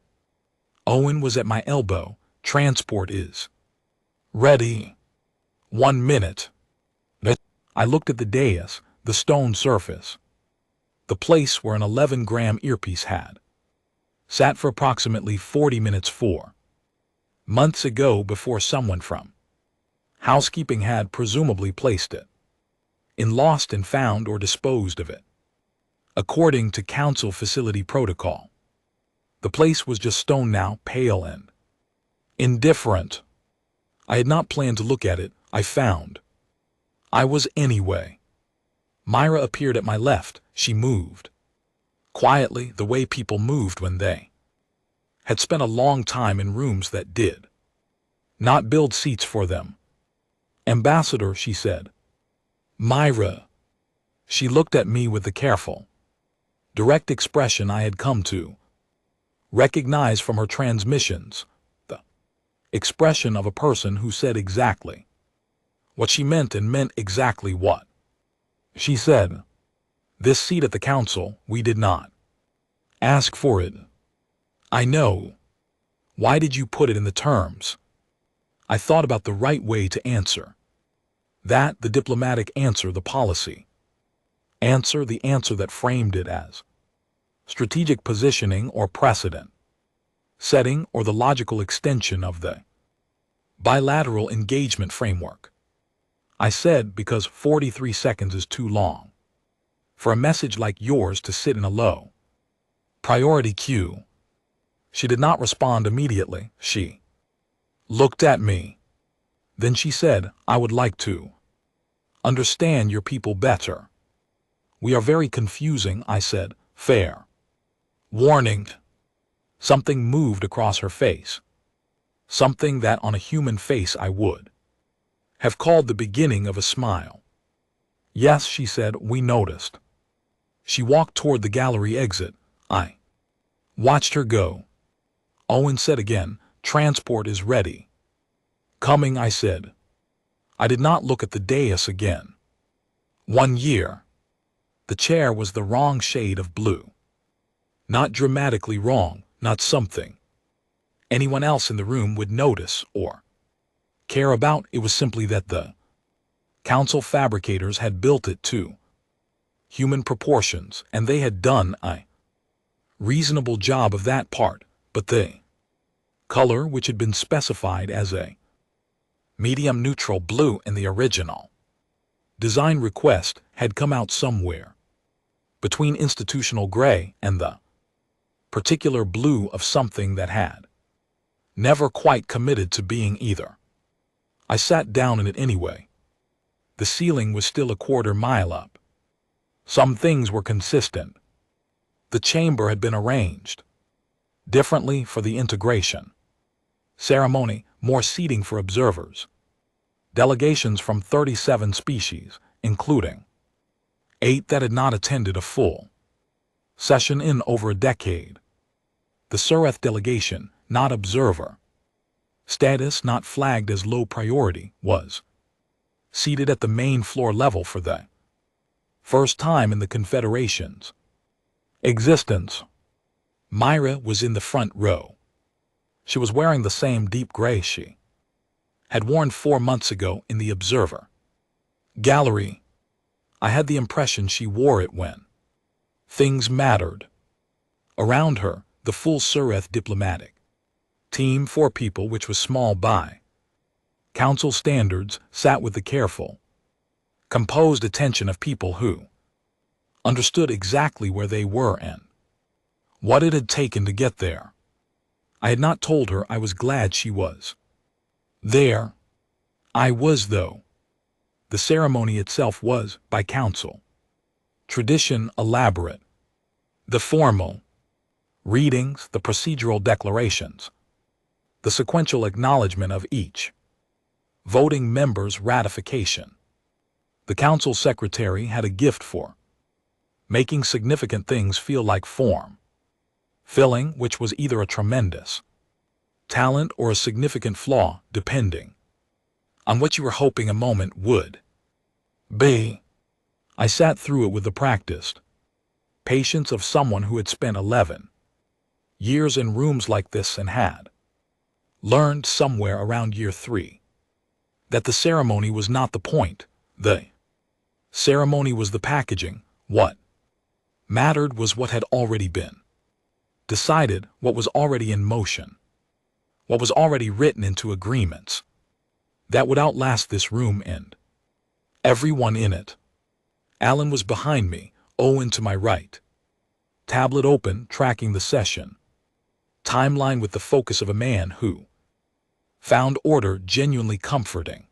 Owen was at my elbow. Transport is ready. 1 minute. I looked at the dais, the stone surface. The place where an 11-gram earpiece had sat for approximately 40 minutes 4 months ago before someone from housekeeping had presumably placed it in lost and found or disposed of it. According to council facility protocol, the place was just stone now, pale and indifferent. I had not planned to look at it, I found. I was anyway. Myra appeared at my left. She moved quietly, the way people moved when they had spent a long time in rooms that did not build seats for them. Ambassador, she said. Myra. She looked at me with the careful, direct expression I had come to recognize from her transmissions, the expression of a person who said exactly what she meant and meant exactly what she said. This seat at the council, we did not ask for it. I know. Why did you put it in the terms? I thought about the right way to answer. That, the diplomatic answer, the policy answer, the answer that framed it as strategic positioning or precedent setting or the logical extension of the bilateral engagement framework. I said because 43 seconds is too long for a message like yours to sit in a low priority queue. She did not respond immediately. She looked at me. Then she said, I would like to understand your people better. We are very confusing, I said. Fair warning. Something moved across her face. Something that on a human face I would have called the beginning of a smile. Yes, she said, we noticed. She walked toward the gallery exit. I watched her go. Owen said again, transport is ready. Coming, I said. I did not look at the dais again. 1 year. The chair was the wrong shade of blue. Not dramatically wrong, not something anyone else in the room would notice or care about. It was simply that the council fabricators had built it to human proportions, and they had done a reasonable job of that part, but the color, which had been specified as a medium neutral blue in the original design request, had come out somewhere between institutional gray and the particular blue of something that had never quite committed to being either. I sat down in it anyway. The ceiling was still a quarter-mile up. Some things were consistent. The chamber had been arranged differently for the integration ceremony, more seating for observers. Delegations from 37 species, including 8 that had not attended a full session in over a decade. The Sureth delegation, not observer status, not flagged as low priority, was seated at the main floor level for the first time in the Confederation's existence. Myra was in the front row. She was wearing the same deep gray she had worn 4 months ago in the observer gallery. I had the impression she wore it when things mattered. Around her, the full Sureth diplomatic team, 4 people, which was small by council standards, sat with the careful, composed attention of people who understood exactly where they were and what it had taken to get there. I had not told her I was glad she was there. I was, though. The ceremony itself was, by council tradition, elaborate. The formal readings, the procedural declarations, the sequential acknowledgement of each voting member's ratification. The council secretary had a gift for making significant things feel like form filling, which was either a tremendous talent or a significant flaw, depending on what you were hoping a moment would be. I sat through it with the practiced patience of someone who had spent 11 years in rooms like this and had learned somewhere around year 3 that the ceremony was not the point. The ceremony was the packaging. What mattered was what had already been decided, what was already in motion, what was already written into agreements that would outlast this room and everyone in it. Alan was behind me, Owen to my right. Tablet open, tracking the session. Timeline with the focus of a man who found order genuinely comforting.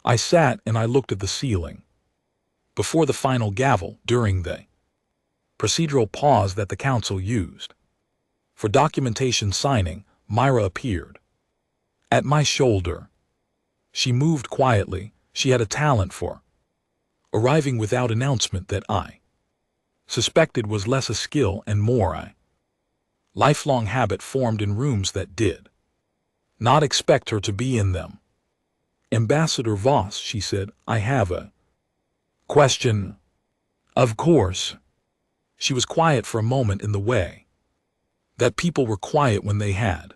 I sat and I looked at the ceiling. Before the final gavel, during the procedural pause that the council used for documentation signing, Myra appeared at my shoulder. She moved quietly. She had a talent for arriving without announcement that I suspected was less a skill and more a lifelong habit formed in rooms that did not expect her to be in them. Ambassador Voss, she said, I have a question. Of course. She was quiet for a moment in the way that people were quiet when they had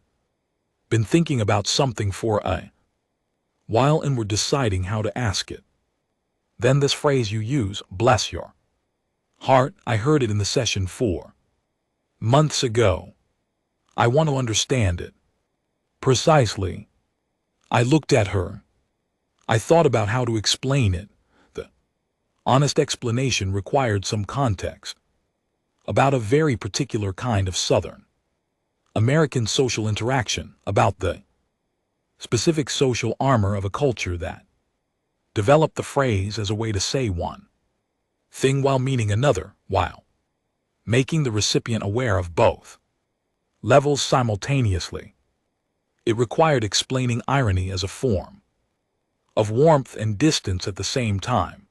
been thinking about something for a while and were deciding how to ask it. Then this phrase you use, bless your heart, I heard it in the session 4 months ago. I want to understand it. Precisely. I looked at her. I thought about how to explain it. The honest explanation required some context about a very particular kind of Southern American social interaction, about the specific social armor of a culture that developed the phrase as a way to say one thing while meaning another, while making the recipient aware of both levels simultaneously. It required explaining irony as a form of warmth and distance at the same time.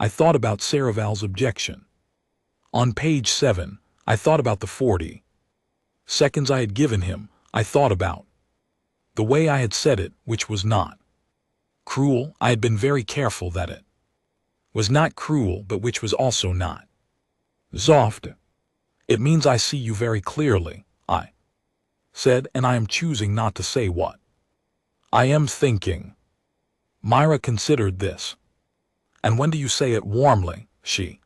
I thought about Saraval's objection. On page 7, I thought about the 40 seconds I had given him. I thought about the way I had said it, which was not cruel. I had been very careful that it was not cruel, but which was also not soft. It means I see you very clearly, I said, and I am choosing not to say what I am thinking. Myra considered this. And when do you say it warmly? She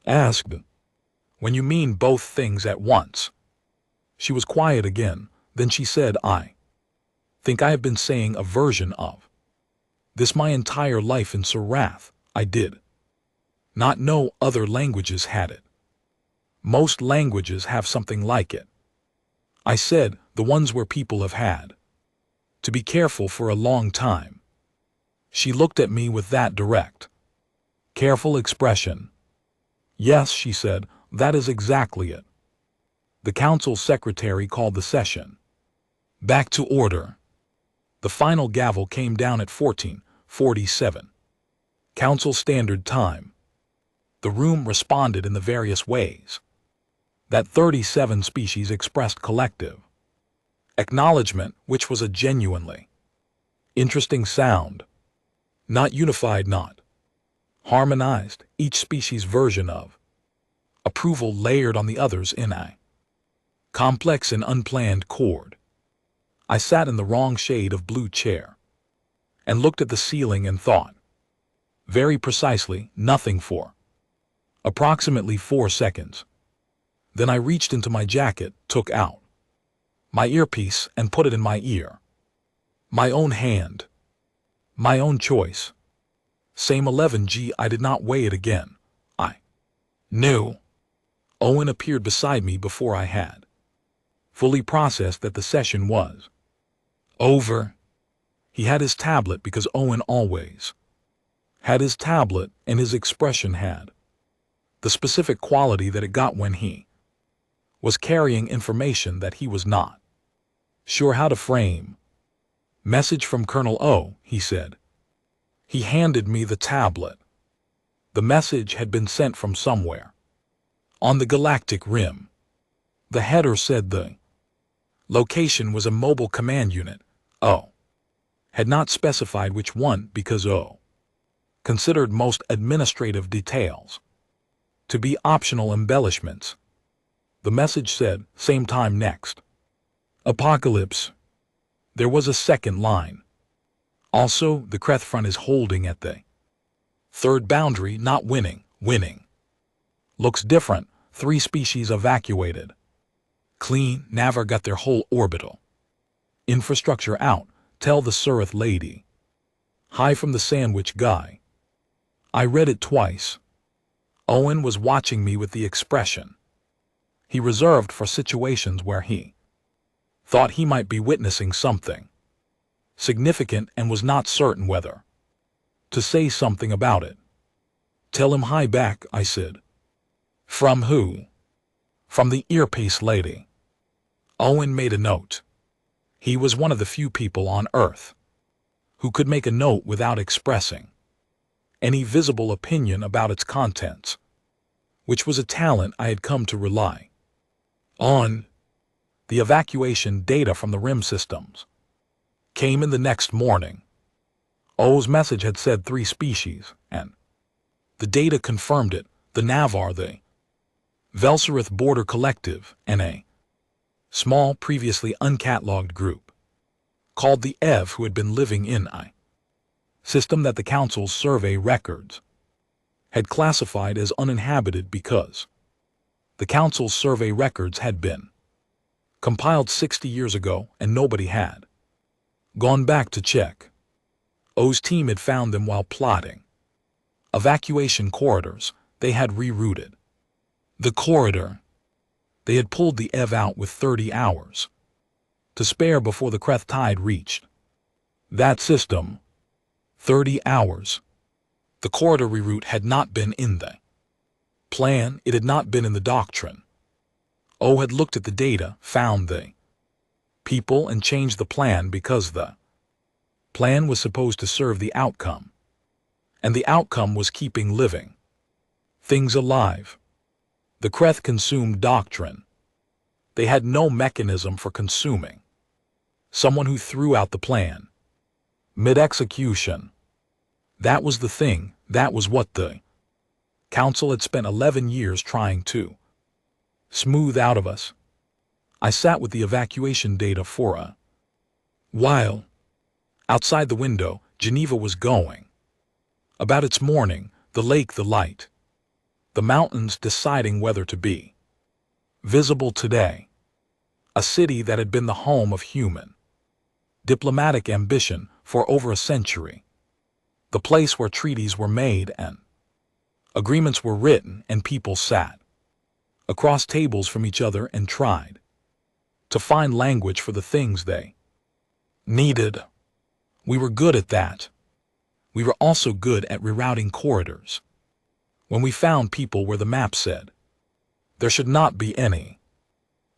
asked. When you mean both things at once. She was quiet again. Then she said, I think I have been saying a version of this my entire life in Sarath. I did not know other languages had it. Most languages have something like it. I said, the ones where people have had to be careful for a long time. She looked at me with that direct, careful expression. Yes, she said, that is exactly it. The council secretary called the session back to order. The final gavel came down at 14:47. Council Standard Time. The room responded in the various ways that 37 species expressed collective acknowledgement, which was a genuinely interesting sound. Not unified, not harmonized, each species' version of approval layered on the others in a complex and unplanned chord. I sat in the wrong shade of blue chair and looked at the ceiling and thought very precisely nothing for approximately 4 seconds. Then I reached into my jacket, took out my earpiece and put it in my ear. My own hand. My own choice. Same 11G. I did not weigh it again. I knew. Owen appeared beside me before I had fully processed that the session was over. He had his tablet because Owen always had his tablet, and his expression had the specific quality that it got when he was carrying information that he was not sure how to frame. Message from Colonel O, he said. He handed me the tablet. The message had been sent from somewhere on the Galactic rim. The header said the location was a mobile command unit. O had not specified which one because O considered most administrative details to be optional embellishments. The message said, same time next. Apocalypse. There was a second line. Also, the Kreth front is holding at the third boundary, not winning. Looks different, 3 species evacuated. Clean, Navar got their whole orbital infrastructure out, tell the Surith lady. Hi from the sandwich guy. I read it twice. Owen was watching me with the expression he reserved for situations where he thought he might be witnessing something significant and was not certain whether to say something about it. Tell him hi back, I said. From who? From the earpiece lady. Owen made a note. He was one of the few people on Earth who could make a note without expressing any visible opinion about its contents, which was a talent I had come to rely on. The evacuation data from the RIM systems came in the next morning. O's message had said 3 species, and the data confirmed it, the Navar, the Velserith Border Collective, and a small, previously uncatalogued group called the Ev who had been living in a system that the Council's survey records had classified as uninhabited because the Council's survey records had been compiled 60 years ago and nobody had gone back to check. O's team had found them while plotting evacuation corridors. They had rerouted the corridor. They had pulled the Ev out with 30 hours to spare before the Kreth tide reached that system. 30 hours. The corridor reroute had not been in the plan, it had not been in the doctrine. O had looked at the data, found the people, and changed the plan because the plan was supposed to serve the outcome. And the outcome was keeping living things alive. The Kreth consumed doctrine. They had no mechanism for consuming someone who threw out the plan mid-execution. That was the thing, that was what the Council had spent 11 years trying to smooth out of us. I sat with the evacuation data for a while. Outside the window, Geneva was going about its morning, the lake, the light, the mountains deciding whether to be visible today. A city that had been the home of human diplomatic ambition for over a century. The place where treaties were made and agreements were written and people sat across tables from each other and tried to find language for the things they needed. We were good at that. We were also good at rerouting corridors. When we found people where the map said there should not be any.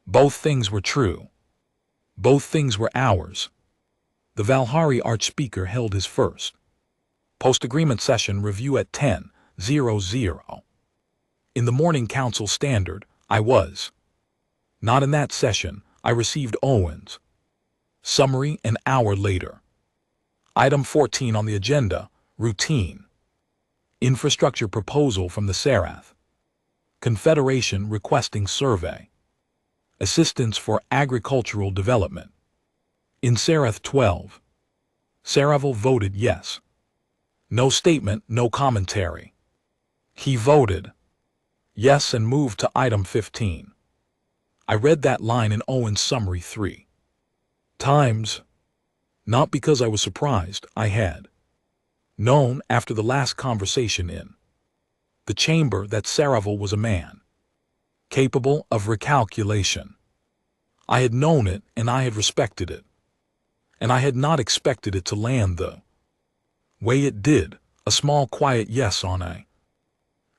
Both things were true. Both things were ours. The Valhari Archspeaker held his first post-agreement session review at 10:00. In the morning Council standard, I was not in that session. I received Owen's summary an hour later. Item 14 on the agenda, routine. Infrastructure proposal from the Sarath Confederation requesting survey. Assistance for agricultural development. In Sarath 12. Saravel voted yes. No statement, no commentary. He voted yes and moved to item 15. I read that line in Owen's summary 3 times. Not because I was surprised, I had known after the last conversation in the chamber that Saravel was a man capable of recalculation. I had known it and I had respected it. And I had not expected it to land the way it did, a small quiet yes on a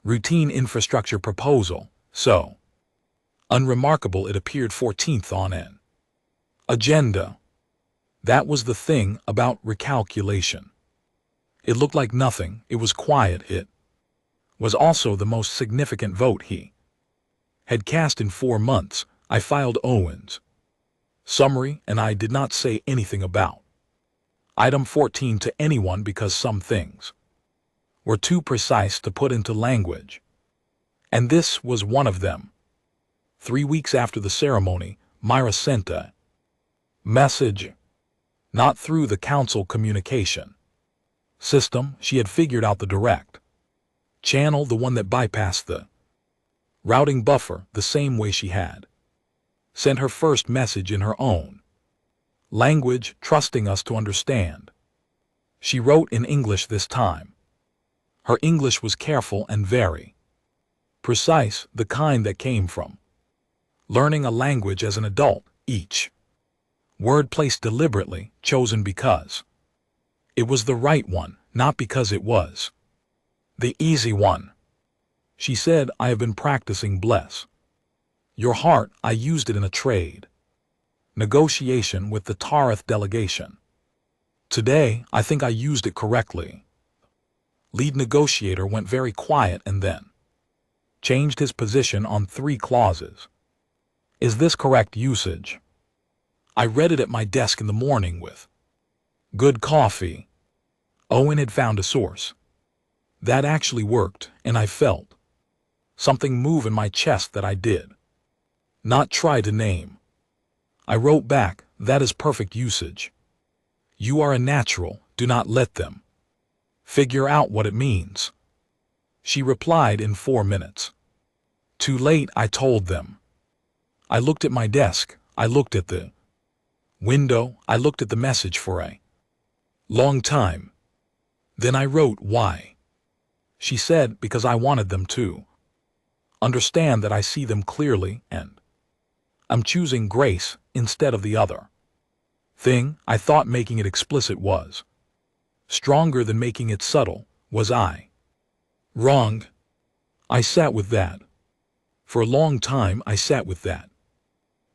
routine infrastructure proposal, so unremarkable it appeared 14th on an agenda. That was the thing about recalculation. It looked like nothing, it was quiet, it was also the most significant vote he had cast in 4 months. I filed Owen's summary and I did not say anything about Item 14 to anyone because some things were too precise to put into language. And this was one of them. 3 weeks after the ceremony, Myra sent a message. Not through the council communication system. She had figured out the direct channel, the one that bypassed the routing buffer, the same way she had sent her first message in her own language, trusting us to understand. She wrote in English this time. Her English was careful and very precise, the kind that came from learning a language as an adult, each word placed deliberately, chosen because it was the right one, not because it was the easy one. She said, I have been practicing bless your heart. I used it in a trade negotiation with the Tarath delegation. Today, I think I used it correctly. Lead negotiator went very quiet and then changed his position on 3 clauses. Is this correct usage? I read it at my desk in the morning with good coffee. Owen had found a source that actually worked, and I felt something move in my chest that I did not try to name. I wrote back, that is perfect usage. You are a natural, do not let them figure out what it means. She replied in 4 minutes. Too late, I told them. I looked at my desk, I looked at the window, I looked at the message for a long time. Then I wrote, why? She said, because I wanted them to understand that I see them clearly and I'm choosing grace instead of the other thing. I thought making it explicit was stronger than making it subtle. Was I wrong? I sat with that. For a long time I sat with that.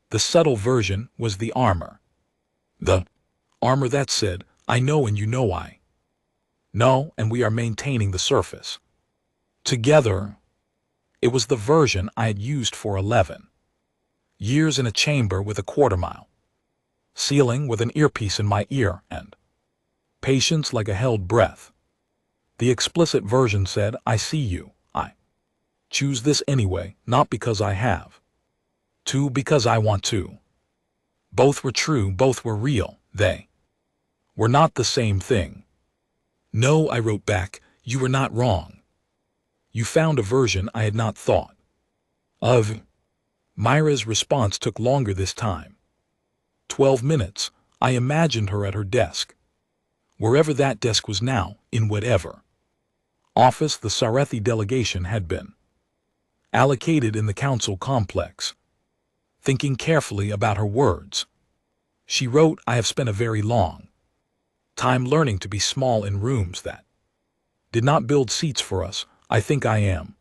The subtle version was the armor. The armor that said, I know and you know I know, and we are maintaining the surface together. It was the version I had used for 11 years in a chamber with a quarter-mile ceiling, with an earpiece in my ear and patience like a held breath. The explicit version said, I see you. I choose this anyway, not because I have to, because I want to. Both were true, both were real. They were not the same thing. No, I wrote back, you were not wrong. You found a version I had not thought of. Myra's response took longer this time. 12 minutes. I imagined her at her desk, wherever that desk was now, in whatever office the Sarethi delegation had been allocated in the council complex, thinking carefully about her words. She wrote, I have spent a very long time learning to be small in rooms that did not build seats for us. I think I am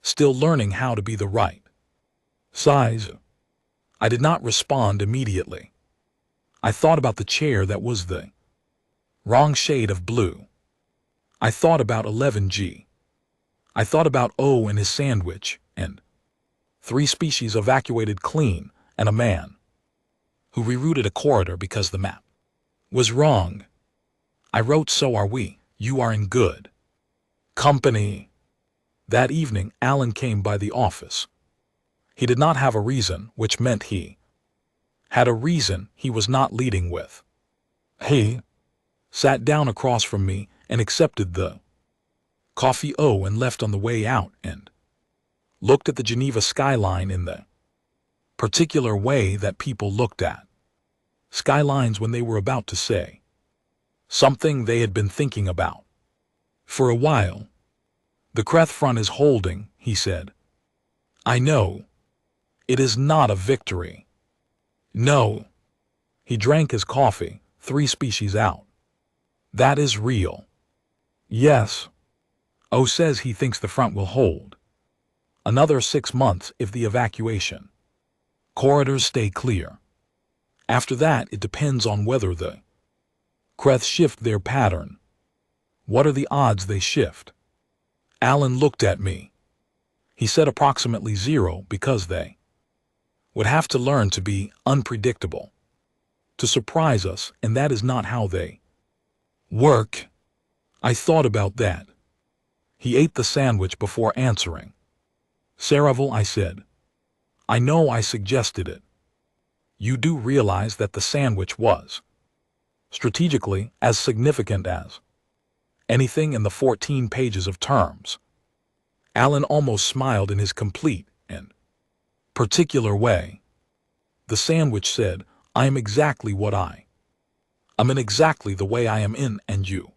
still learning how to be the right size. I did not respond immediately. I thought about the chair that was the wrong shade of blue. I thought about 11G. I thought about O and his sandwich, and 3 species evacuated clean, and a man who rerouted a corridor because the map was wrong. I wrote, so are we. You are in good company. That evening, Alan came by the office. He did not have a reason, which meant he had a reason he was not leading with. He sat down across from me and accepted the coffee and left on the way out and looked at the Geneva skyline in the particular way that people looked at skylines when they were about to say something they had been thinking about for a while. The Kreth front is holding, he said. I know. It is not a victory. No. He drank his coffee, 3 species out. That is real. Yes. O says he thinks the front will hold another 6 months if the evacuation corridors stay clear. After that, it depends on whether the Kreth shift their pattern. What are the odds they shift? Alan looked at me. He said approximately 0, because they would have to learn to be unpredictable, to surprise us, and that is not how they Work? I thought about that. He ate the sandwich before answering. Saravel, I said. I know I suggested it. You do realize that the sandwich was, strategically, as significant as anything in the 14 pages of terms. Alan almost smiled in his complete and particular way. The sandwich said, I am exactly what I'm in exactly the way I am in, and you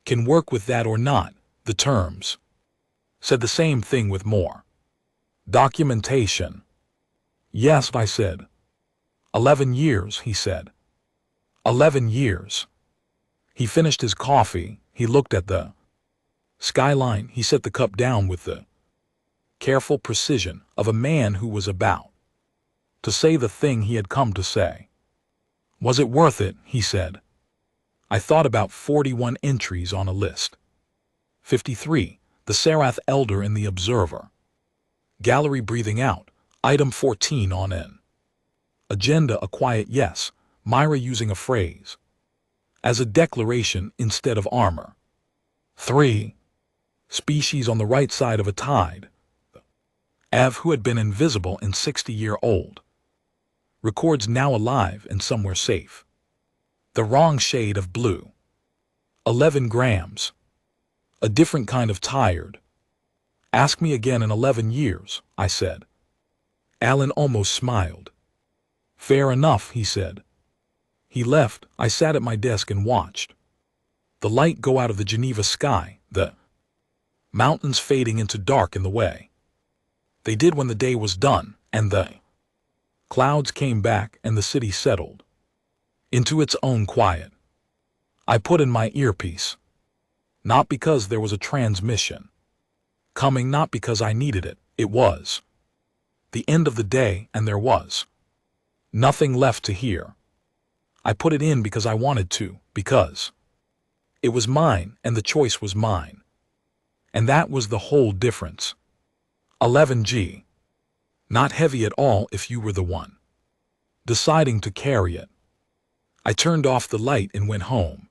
can work with that or not. The terms said the same thing with more documentation. Yes, I said. 11 years, he said. 11 years. He finished his coffee. He looked at the skyline. He set the cup down with the careful precision of a man who was about to say the thing he had come to say. Was it worth it? He said. I thought about 41 entries on a list. 53. The Sarath Elder in the Observer. Gallery breathing out. Item 14 on N. Agenda a quiet yes. Myra using a phrase as a declaration instead of armor. 3. Species on the right side of a tide. Ev, who had been invisible and 60-year-old. Records now alive and somewhere safe. The wrong shade of blue. 11 grams. A different kind of tired. Ask me again in 11 years, I said. Alan almost smiled. Fair enough, he said. He left. I sat at my desk and watched the light go out of the Geneva sky, the mountains fading into dark in the way they did when the day was done, and the clouds came back and the city settled into its own quiet. I put in my earpiece, not because there was a transmission coming, not because I needed it. It was the end of the day and there was nothing left to hear. I put it in because I wanted to, because it was mine and the choice was mine. And that was the whole difference. 11G. Not heavy at all if you were the one deciding to carry it. I turned off the light and went home.